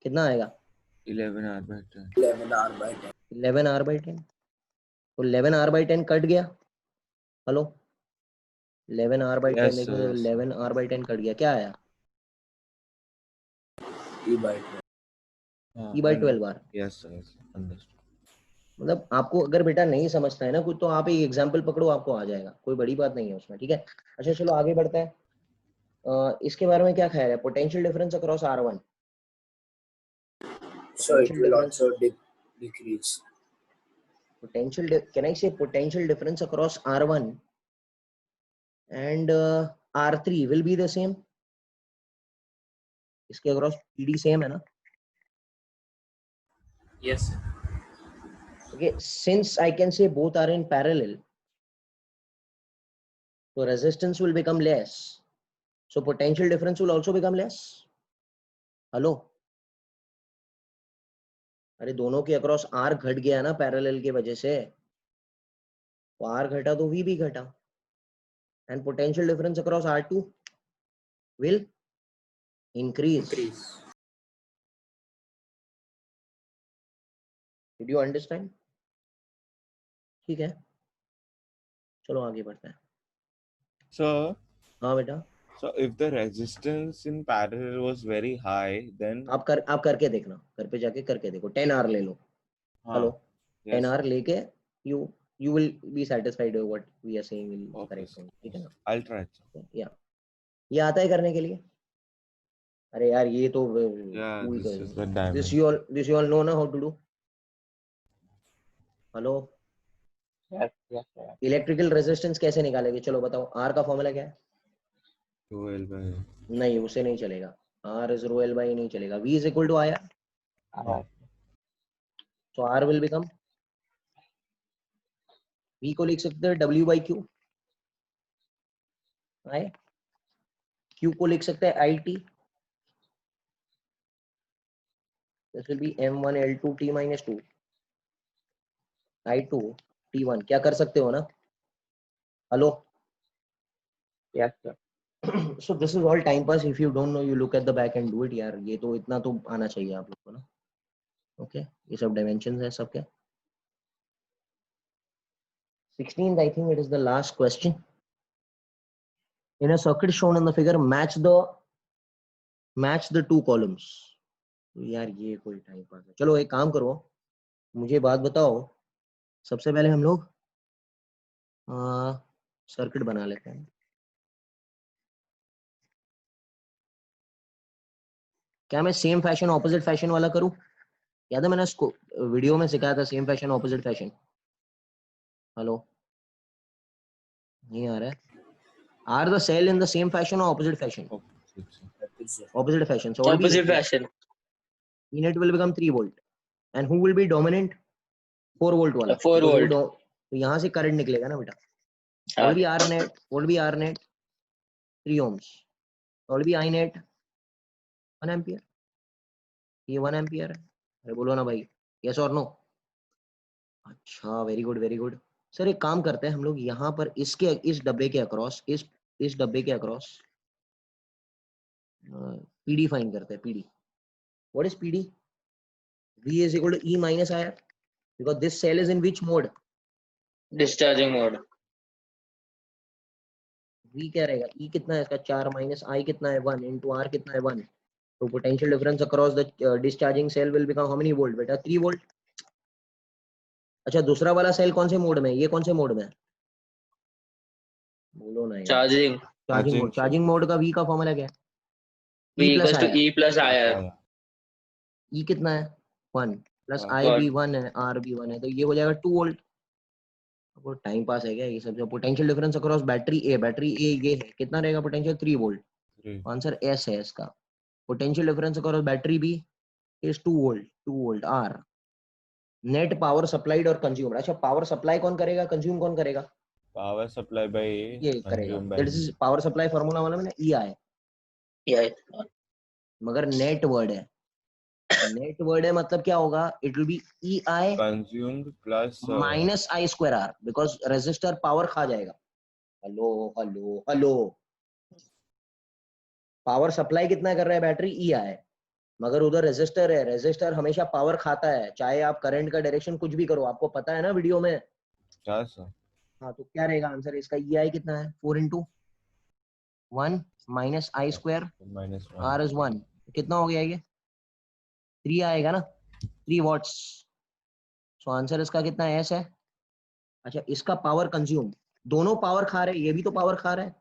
कितना आएगा? 11R by 10. 11R by 10. 11R by 10. तो 11R by 10 cut गया. हेलो, 11R by 10 Yes देखो, sir. Yes, sir. 11R by 10 cut गया, क्या आया? E by 12. E by 12R. Yes sir. Yes, sir. Understood. मतलब आपको अगर बेटा नहीं समझता है ना कुछ, तो आप एक एग्जांपल पकड़ो, आपको आ जाएगा, कोई बड़ी बात नहीं है उसमें. ठीक है, अच्छा चलो आगे बढ़ते हैं. इसके बारे में क्या ख्याल है? Potential difference across R1. So it Potential will difference. also decrease. Can I say potential difference across R1 and R3 will be the same? इसके अक्रॉस PD सेम है ना? Yes. Okay, since I can say both are in parallel, so resistance will become less, so potential difference will also become less. Hello, अरे दोनों के across R घट गया ना parallel के वजह से, तो R घटा तो V भी घटा. and potential difference across R2 will increase. Did you understand? ठीक है, चलो आगे बढ़ते हैं. So, हाँ बेटा, so if the resistance in parallel was very high, then आप करके देखना, घर पे जाके करके देखो. 10R ले लो. हेलो, yes, 10R लेके you will be satisfied with what we are saying will okay, correct. ठीक है ना? I'll try. या ये आता है करने के लिए? अरे यार ये तो Yeah, cool this कर. is the this diamond. you all know ना how to do. Hello, Yes. Electrical resistance कैसे निकालेंगे? चलो बताओ. R का फॉर्मूला क्या है? 2L by नहीं, उसे नहीं चलेगा. R is rho L by नहीं चलेगा. V is equal to I. So R will become, V को लिख सकते हैं W by Q. I, Q को लिख सकते हैं IT. This will be M1 L2 T minus 2 I2 T1. क्या कर सकते हो ना? Hello. Yes, sir. So this is all time pass. If you don't know, you look at the back and do it. यार ये तो इतना तो आना चाहिए आप लोग को ना. ओके, ये सब dimensions है सबके. 16th, I think it is the last question. In a circuit shown in the figure, match the two columns. तो यार ये कोई टाइम पास है. चलो एक काम करो, मुझे बात बताओ. सबसे पहले हम लोग सर्किट बना लेते हैं. क्या मैं सेम फैशन ऑपोजिट फैशन वाला करूं? याद है मैंने इसको वीडियो में सिखाया था, same fashion opposite fashion. Hello, नहीं आ रहा है. Are the cell in the same fashion और opposite fashion? Opposite fashion. So Opposite fashion. Net will become 3 volt. And who will be dominant? 4 volt वाला. 4 volt. तो यहाँ से करंट निकलेगा ना बेटा. What will be R net? 3 ohms. What will be I net? 1 ampere. ये 1 ampere है. अरे बोलो ना भाई, yes or no? अच्छा, वेरी गुड. सर एक काम करते हैं हम लोग, यहाँ पर इस डब्बे के अक्रॉस, इस डब्बे के अक्रॉस PD फाइंड करते हैं. PD. What is PD? V is equal to E minus IR, because this cell is in which mode? Discharging mode. V क्या रहेगा? E कितना है इसका? 4 माइनस I कितना है? 1 into R कितना है? 1. तो potential difference across the discharging cell will become how many volt बेटा? 3 वोल्ट. अच्छा, दूसरा वाला सेल कौन से मोड में है? ये कौन से मोड में है? बोलो ना यार. चार्जिंग मोड का V का फॉर्मूला क्या है? V equals to E plus IR. E कितना है? 1 प्लस I भी 1 है, R भी 1 है, तो ये हो जाएगा 2 वोल्ट. वो टाइम पास है क्या ये सब? पोटेंशियल डिफरेंस अक्रॉस बैटरी ए ये है, कितना रहेगा पोटेंशियल? 3 वोल्ट. आंसर एस है इसका. Potential difference across battery B is 2 volt. Are net power supplied और कंज्यूम्ड. अच्छा, पावर सप्लाई कौन करेगा, कंज्यूम कौन करेगा? Power supply by ये करेगा. That is power supply formula वाला मैंने ई आई. मगर नेट वर्ड है. नेट वर्ड है मतलब क्या होगा? It will be E I consumed plus minus I square R, because resistor power खा जाएगा. हेलो. पावर सप्लाई कितना कर रहा है बैटरी? E I. मगर उधर रेजिस्टर है. रेजिस्टर हमेशा पावर खाता है, चाहे आप करंट का डायरेक्शन कुछ भी करो. आपको पता है ना वीडियो में. क्या सर? हाँ, तो क्या रहेगा आंसर इसका? ई आई कितना है? 4 into 1 minus I square R is 1. कितना हो गया ये? 3 आएगा ना, 3 वॉट्स. सो आंसर इसका कितना है? एस है. अच्छा, इसका पावर कंज्यूम, दोनों पावर खा रहे हैं, ये भी तो पावर खा रहा है,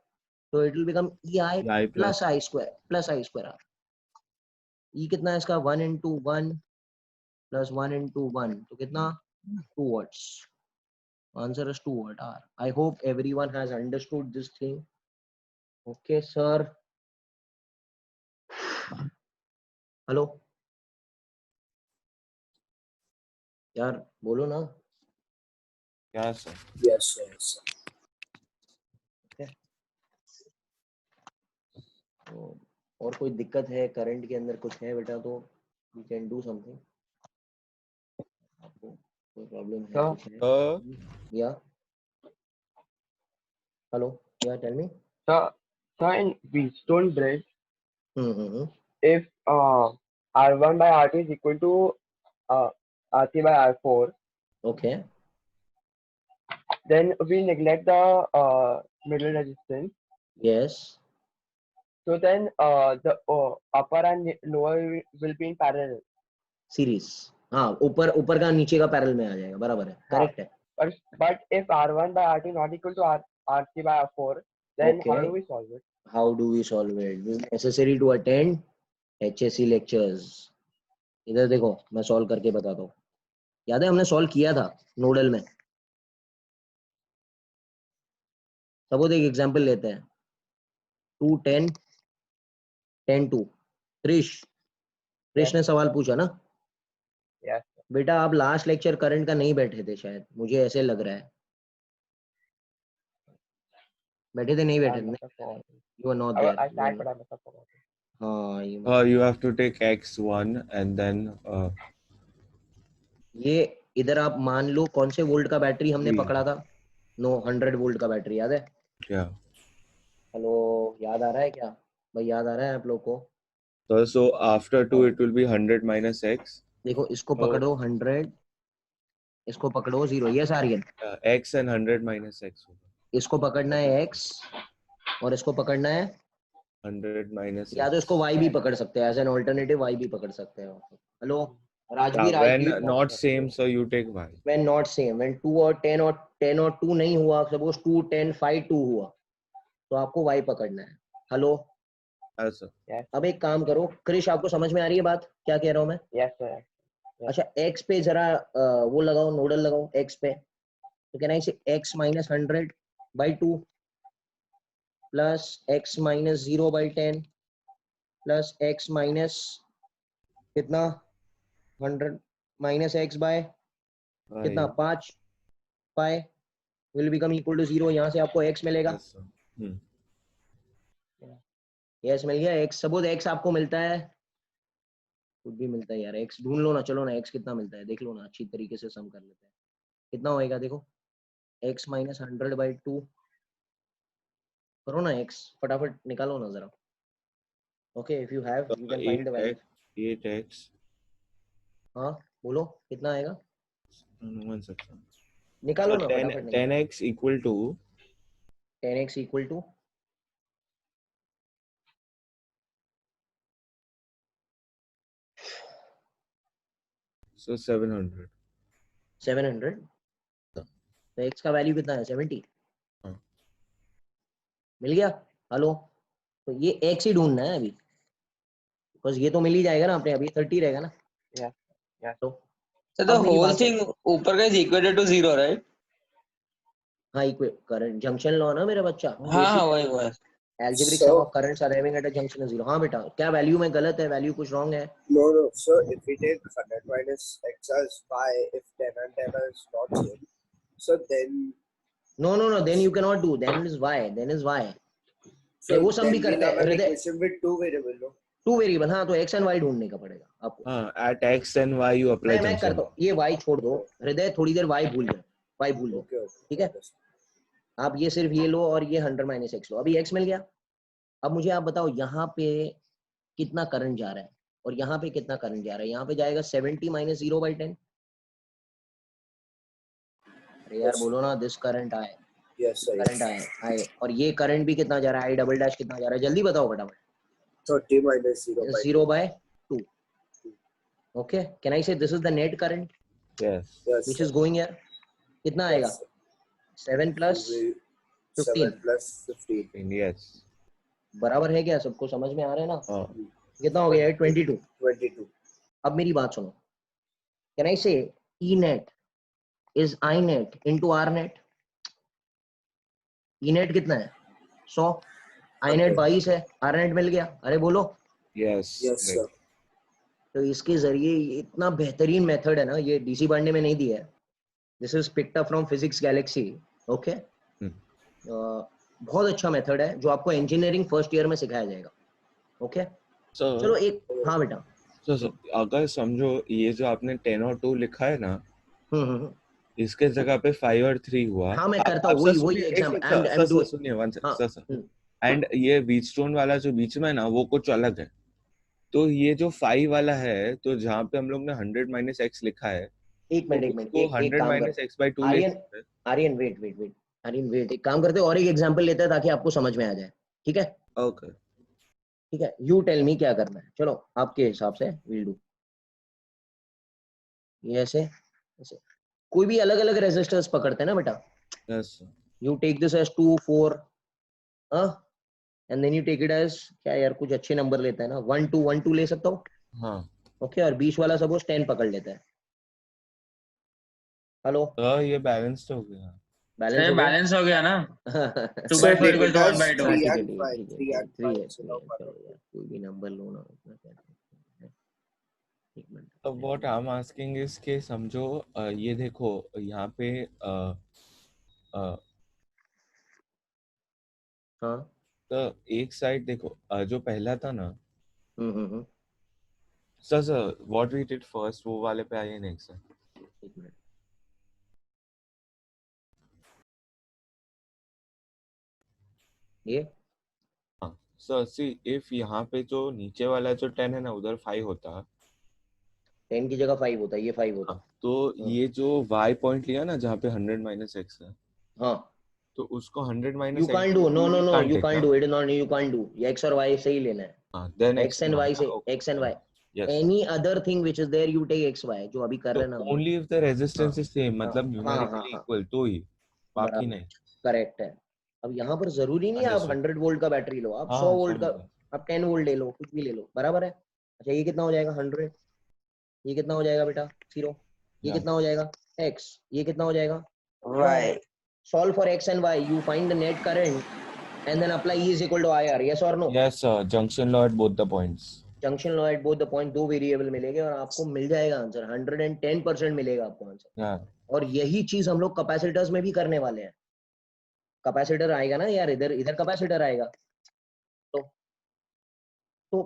तो it will become E I plus I square R. E कितना है इसका? 1 into 1 प्लस 1 into 1, तो कितना? 2 watts. Answer is 2 watt R. I hope everyone has understood this thing. Okay, sir. Hello. यार बोलो ना. क्या सर? Yes. Okay. तो और कोई दिक्कत है करंट के अंदर कुछ है बेटा तो we can do something. आपको कोई प्रॉब्लम है कुछ है? या hello. Yeah, tell me. So in Wheatstone bridge, Mm-hmm. if R1 by RT is equal to RT by R4, Okay. then we neglect the middle resistance. Yes. So then the upper and lower will be in parallel. Series, हाँ, ऊपर ऊपर का नीचे का parallel में आ जाएगा, बराबर है, हाँ. करेक्ट है. But if R1 by RT not equal to RT by R4, then how Okay. do we solve it? How do we solve it? This is necessary to attend HSC lectures. इधर देखो, मैं solve करके बताता हूँ. याद है हमने solve किया था नोडल में. सपोज एक एग्जांपल लेते हैं. 2 10 10 2. कृष्ण ने सवाल पूछा ना. Yes. बेटा आप लास्ट लेक्चर करंट का नहीं बैठे थे शायद, मुझे ऐसे लग रहा है. बैठे थे, नहीं बैठे थे? You are not there. I sat, but I must have forgotten. हाँ, You have to take x1 and then ये इधर आप मान लो कौन से वोल्ट का बैटरी हमने V. पकड़ा था. 100 वोल्ट का बैटरी, याद है? yeah. हेलो, याद आ रहा है क्या भाई? याद आ रहा है आप लोग को? So after 2 it will be 100 minus x. देखो इसको पकड़ो 100, इसको पकड़ो 0. Yes Aryan, X and 100 minus x होगा. इसको पकड़ना है x और इसको पकड़ना है 100 minus या तो x. इसको y भी पकड़ सकते हैं, एज एन ऑल्टरनेटिव y भी पकड़ सकते हैं. Hello Rajveer, Yeah, when not same, so you take y. when not same, when 2 और 10 और 2 नहीं हुआ, सपोज 2 10 5 2 हुआ, तो आपको y पकड़ना है. Hello, Yes, sir. अब एक काम करो क्रिश, आपको समझ में आ रही है बात क्या कह रहा हूँ मैं? Yes, sir. अच्छा, x पे जरा वो लगाओ, नोडल लगाओ x पे. तो कहना है इसे x minus 100 by 2 plus x minus 0 by 10 plus x minus कितना 100 minus x by कितना 5 pi will become equal to 0. यहाँ से आपको x मिलेगा. Yes, sir. yes, मिल गया x. सपोज x आपको मिलता है, कुछ भी मिलता है यार, x ढूंढ लो ना. चलो ना, x कितना मिलता है देख लो ना, अच्छी तरीके से सम कर लेते हैं. कितना होएगा देखो, x minus 100 by 2 करो ना, x फटाफट निकालो ना जरा. Okay, if you have you can find the value. 8x. हाँ बोलो कितना आएगा, One second. निकालो ना 10, फटाफट. 10x equal to 10x equal to so 700. 700. तो x का वैल्यू कितना है 70. हाँ. मिल गया. हेलो, तो ये x ही ढूंढना है अभी, बिकॉज ये तो मिल ही जाएगा ना अपने, अभी 30 रहेगा ना. Yeah. तो So the अब मेरी whole बात thing ऊपर का is equated to 0, right? हाँ, करंट जंक्शन लो ना मेरा बच्चा. हाँ वही. Algebraic So- sum of currents arriving at a junction is 0. हाँ बेटा, क्या वैल्यू में गलत है, वैल्यू कुछ रॉन्ग है? No. So if we take 100 minus x as y, if 10 and 10 is not same, so then No, then you cannot do. Then is y. वो सम भी then करते we'll have हैं an हृदय. equation with two variable, no? 2 variable, हाँ, तो x and y ढूंढने का पड़ेगा आपको. हाँ, at x and y you apply मैं junction. करता हूँ, ये y छोड़ दो हृदय, थोड़ी देर y भूल जाओ, y भूल दो. Okay. ठीक है, आप ये सिर्फ ये लो और ये 100 minus x लो. अभी x मिल गया. अब मुझे आप बताओ यहाँ पे कितना करंट जा रहा है और यहाँ पे कितना करंट जा रहा है. यहाँ पे जाएगा 70 minus 0 by 10. अरे यार Yes. बोलो ना, दिस करंट आए, Yes, sir. करंट आए. और ये करंट भी कितना जा रहा है, आई डबल डैश कितना जा रहा है, जल्दी बताओ फटाफट. 30 minus 0 by 0 by 2. Okay, can I say this is the net current Yes. Yes, which sir. is going here? कितना आएगा? Yes, sir. 7 plus 15. 7 plus 15. Yes. बराबर है क्या? सबको समझ में आ रहा है ना? हाँ. कितना हो गया है? 22. 22. अब मेरी बात सुनो. Can I say E net is I net into R net? E net कितना है? 100. I net 22 है, R net मिल गया. अरे बोलो. Yes. Yes, right. sir. तो इसके जरिए इतना बेहतरीन मेथड है ना, ये डीसी पांडे में नहीं दिया है. This is picked up from physics Galaxy. Okay, बहुत अच्छा मेथड है जो आपको इंजीनियरिंग फर्स्ट ईयर में सिखाया जाएगा. ओके, चलो एक, हाँ बेटा. So, अगर समझो ये जो आपने 10 और 2 लिखा है ना, इसके जगह पे 5 और 3 हुआ। हाँ मैं आप करता हूँ सर वही सुनिए, एक example second I am sir doing. सुनिए, वन हाँ सेकंड सर। एंड ये व्हीटस्टोन वाला जो बीच में है ना, वो कुछ अलग है। तो ये जो 5 वाला है, तो जहाँ पे हम लोग ने 100 माइनस एक्स लिखा है, एक तो मिनट उसको एक 100 काम कर माइनस एक्स बाई 2 ले आर्यन, सकते हैं। आर्यन वेट आर्यन वेट, एक काम करते हैं और एक एग्जांपल लेते हैं ताकि आपको समझ में आ जाए। ठीक है ओके। ठीक है, यू टेल मी क्या करना है, चलो आपके हिसाब से विल डू। ये ऐसे ऐसे कोई भी अलग अलग रेजिस्टर्स पकड़ते हैं ना बेटा। Yes you take this as 2 4 and then you take it as क्या यार, कुछ अच्छे नंबर लेता है ना, 1 2 1 2 ले सकता हूँ। हाँ। ओके और बीच वाला सपोज 10 पकड़ लेता है। हेलो तो ये बैलेंस हो गया। बैलेंस हो गया। बैलेंस हो गया ना, 2 by But 4 if equals it to 1 has by 2। हाँ 3 ठीक है and ठीक है 5, ठीक है 3 ठीक है and 5 3 है instead 3 of है, 1 चलो only. यार कोई भी नंबर लो ना, उतना क्या है। एक मिनट तो what I am asking is के समझो, ये देखो यहाँ पे अ, हाँ तो एक साइड देखो, जो पहला था ना हम्म। Sir what we did first, वो वाले पे आइए नेक्स्ट सर। एक मिनट ये हाँ सर सी, इफ यहाँ पे जो नीचे वाला जो 10 है ना, उधर 5 होता। 10 की जगह 5 होता है, ये 5 होता। हाँ, तो ये जो y पॉइंट लिया ना, जहाँ पे 100 माइनस एक्स है, हाँ तो उसको 100 you minus X can't by do, no 2 no we no can't you take can't ना। Do it, not you can't do, ये x और y से ही लेना है। हाँ देन x and y से x and y, yes. any other thing which is there you take x y, जो अभी कर तो रहे हैं ना हम लोग। ओनली इफ द रेजिस्टेंस हाँ इज सेम, हाँ मतलब हाँ हाँ न्यूमेरिकली हाँ इक्वल, तो ही, बाकी बराबर नहीं। करेक्ट है। अब यहाँ पर जरूरी नहीं है आप अंडरस्टूड। 100 वोल्ट का बैटरी लो, आप 100 हाँ वोल्ट का, समझ गया। आप 10 वोल्ट ले लो, कुछ भी ले लो बराबर है। अच्छा ये कितना हो जाएगा 100, ये कितना हो जाएगा बेटा 0, ये या कितना हो जाएगा x, ये कितना हो जाएगा y। Right. Solve for x and y, you find the net current and then apply E is equal to IR, yes or no? Yes sir, junction law at both the points. Junction law at both the point, दो variable मिलेंगे और आपको मिल जाएगा answer, 110% मिलेगा आपको answer. या और यही चीज हम लोग कैपेसिटर्स में भी करने वाले हैं। कैपेसिटर आएगा ना यार, इधर इधर कैपेसिटर आएगा, तो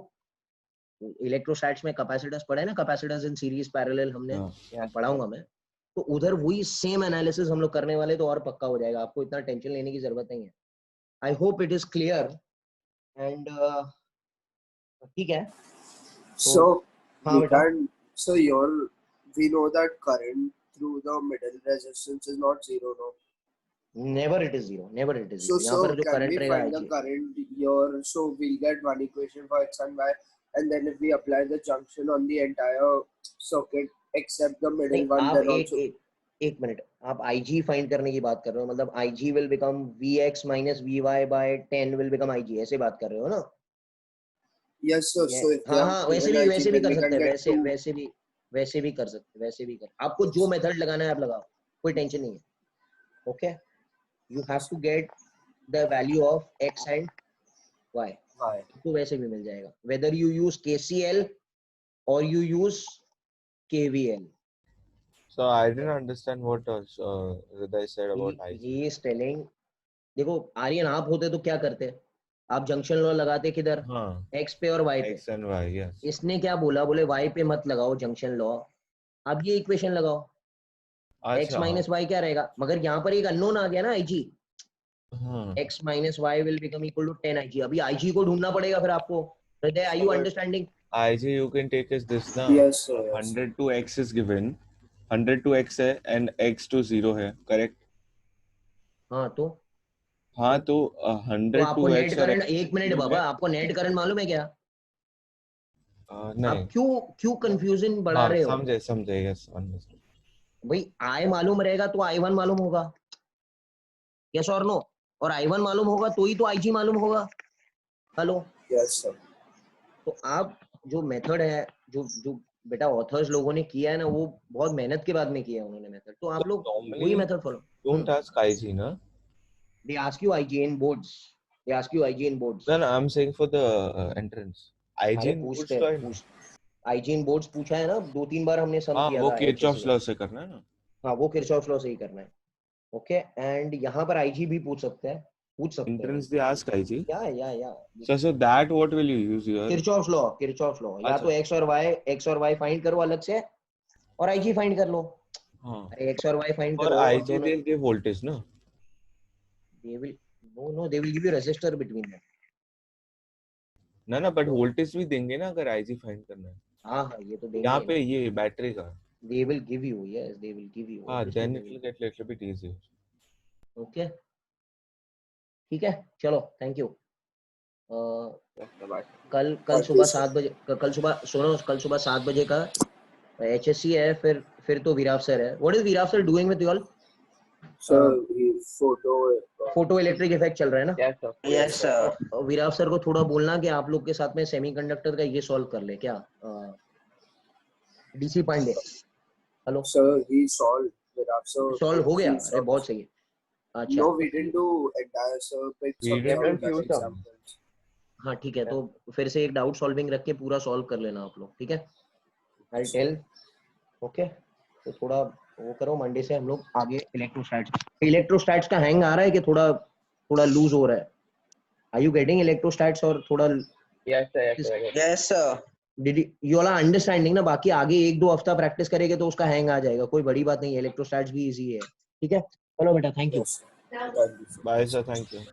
इलेक्ट्रोस्टैट्स में कैपेसिटर्स पढ़े ना, कैपेसिटर्स इन सीरीज पैरेलल, हमने या पढ़ाऊंगा मैं। तो उधर वही सेम एनालिसिस हम लोग करने वाले, तो और पक्का हो जाएगा, आपको इतना टेंशन लेने की जरूरत नहीं है। I hope it is clear and ठीक है। तो So हाँ we बेटा, can, so we know that current through the middle resistance is not zero, no? Never it is zero, never it is So zero, यहाँ पर जो can current we रहेगा find the IG। current here? So we'll get one equation for x and y, and then if we apply the junction on the entire circuit except the middle नहीं one, आप then एक also एक एक minute, आप IG find करने की बात कर रहे हो, मतलब IG will become VX minus VY by 10 will become IG, ऐसे बात कर रहे हो ना? yes sir. ये So if they हाँ have हाँ, given IG, वैसे भी then कर we सकते can हैं, get two. वैसे भी कर सकते हैं, वैसे भी कर, आपको जो मेथड लगाना है आप लगाओ, कोई टेंशन नहीं है। Okay, you have to get the value of X and Y, Why? तो वैसे भी मिल जाएगा, वेदर यू यूज KCL और you use KVL। So I didn't understand what Hriday said about IG. he is telling, देखो आर्यन आप होते तो क्या करते, आप जंक्शन लॉ लगाते किधर, हाँ, X पे और Y पे। X and Y, yes. इसने क्या बोला, बोले Y पे मत लगाओ जंक्शन लॉ, आप ये इक्वेशन लगाओ, X अच्छा माइनस वाई क्या रहेगा, मगर यहाँ पर एक अननोन आ गया ना IG, हाँ, X minus Y will become equal to 10 IG। अभी IG को ढूंढना पड़ेगा फिर आपको, Hriday are you But understanding? IG you can take as this ना, yes sir. Yes. 100 to X is given, 100 to X है and X to 0 है, correct? हाँ हाँ तो तो 100 आपको to नेट X और करंट, X एक मिनट to बाबा, है, आपको नेट करंट मालूम है क्या? नहीं। आप क्यों कंफ्यूजन बढ़ा हाँ रहे हो? समझे यस अंडरस्टूड। भाई I मालूम रहेगा तो I1 मालूम होगा, यस और नो, और I1 मालूम होगा तो ही तो IG मालूम होगा। Hello, Yes sir. तो आप जो मेथड है, जो जो बेटा ऑथर्स लोगों ने किया है ना, वो बहुत मेहनत के बाद में किया है उन्होंने मेथड, तो आप लोग वही Normally method follow. don't ask IG ना। They ask you IG in boards, they ask you IG in boards। No, I'm saying for the entrance. IG अरे inputs पूछते तो है पूछ IG in boards पूछा है ना, 2-3 बार हमने सम हाँ, किया वो था किरचॉफ्स HSC लॉ का। से करना है ना। हाँ वो किरचॉफ लॉ से ही करना है। ओके, एंड यहाँ पर IG भी पूछ सकते हैं Entrance they ask IG. या So that what will you use here? Kirchhoff law, या तो अच्छा X और Y फाइंड करो अलग से और IG फाइंड कर लो। हाँ अरे x और y फाइंड for करो और IG दोनों they'll give voltage no they will no they will give you resistor between them. ना बट वोल्टेज भी देंगे ना अगर IG फाइंड करना है हाँ हाँ ये तो यहाँ देंगे पे ये बैटरी का they will give you yes they will give you हाँ obviously then they it will will get little bit easier okay ठीक है चलो थैंक यू Bye. कल Thank you, सुबह sir. 7 बजे कल सुबह सुनो कल सुबह 7 बजे का HSC है फिर तो वीराव सर है what is Veerao sir doing with you all So he photo electric effect चल रहा है ना Yes, sir. Yes, sir. Veerao sir को थोड़ा बोलना कि आप लोग के साथ में सेमीकंडक्टर का ये सॉल्व कर ले क्या DC Pandey hello Sir, he solved with us. So solve हो गया he अरे solved. बहुत सही है अच्छा No, we didn't do entire. So pick We some didn't of do the few, sir. examples. हाँ ठीक है तो फिर से एक डाउट सॉल्विंग रख के पूरा सॉल्व कर लेना आप लोग ठीक है आई टेल ओके तो थोड़ा वो करो मंडे से हम लोग आगे इलेक्ट्रोस्टैट्स का हैंग आ रहा है कि थोड़ा लूज हो रहा है आर यू गेटिंग इलेक्ट्रोस्टैट्स और थोड़ा Yes, sir. Yes, sir. Yes, sir. Did you all understanding ना बाकी आगे 1-2 हफ्ता प्रैक्टिस करेंगे तो उसका हैंग आ जाएगा कोई बड़ी बात नहीं है इलेक्ट्रोस्टैट्स भी इजी है ठीक है चलो बेटा thank you Yes. Thank you. bye sir thank you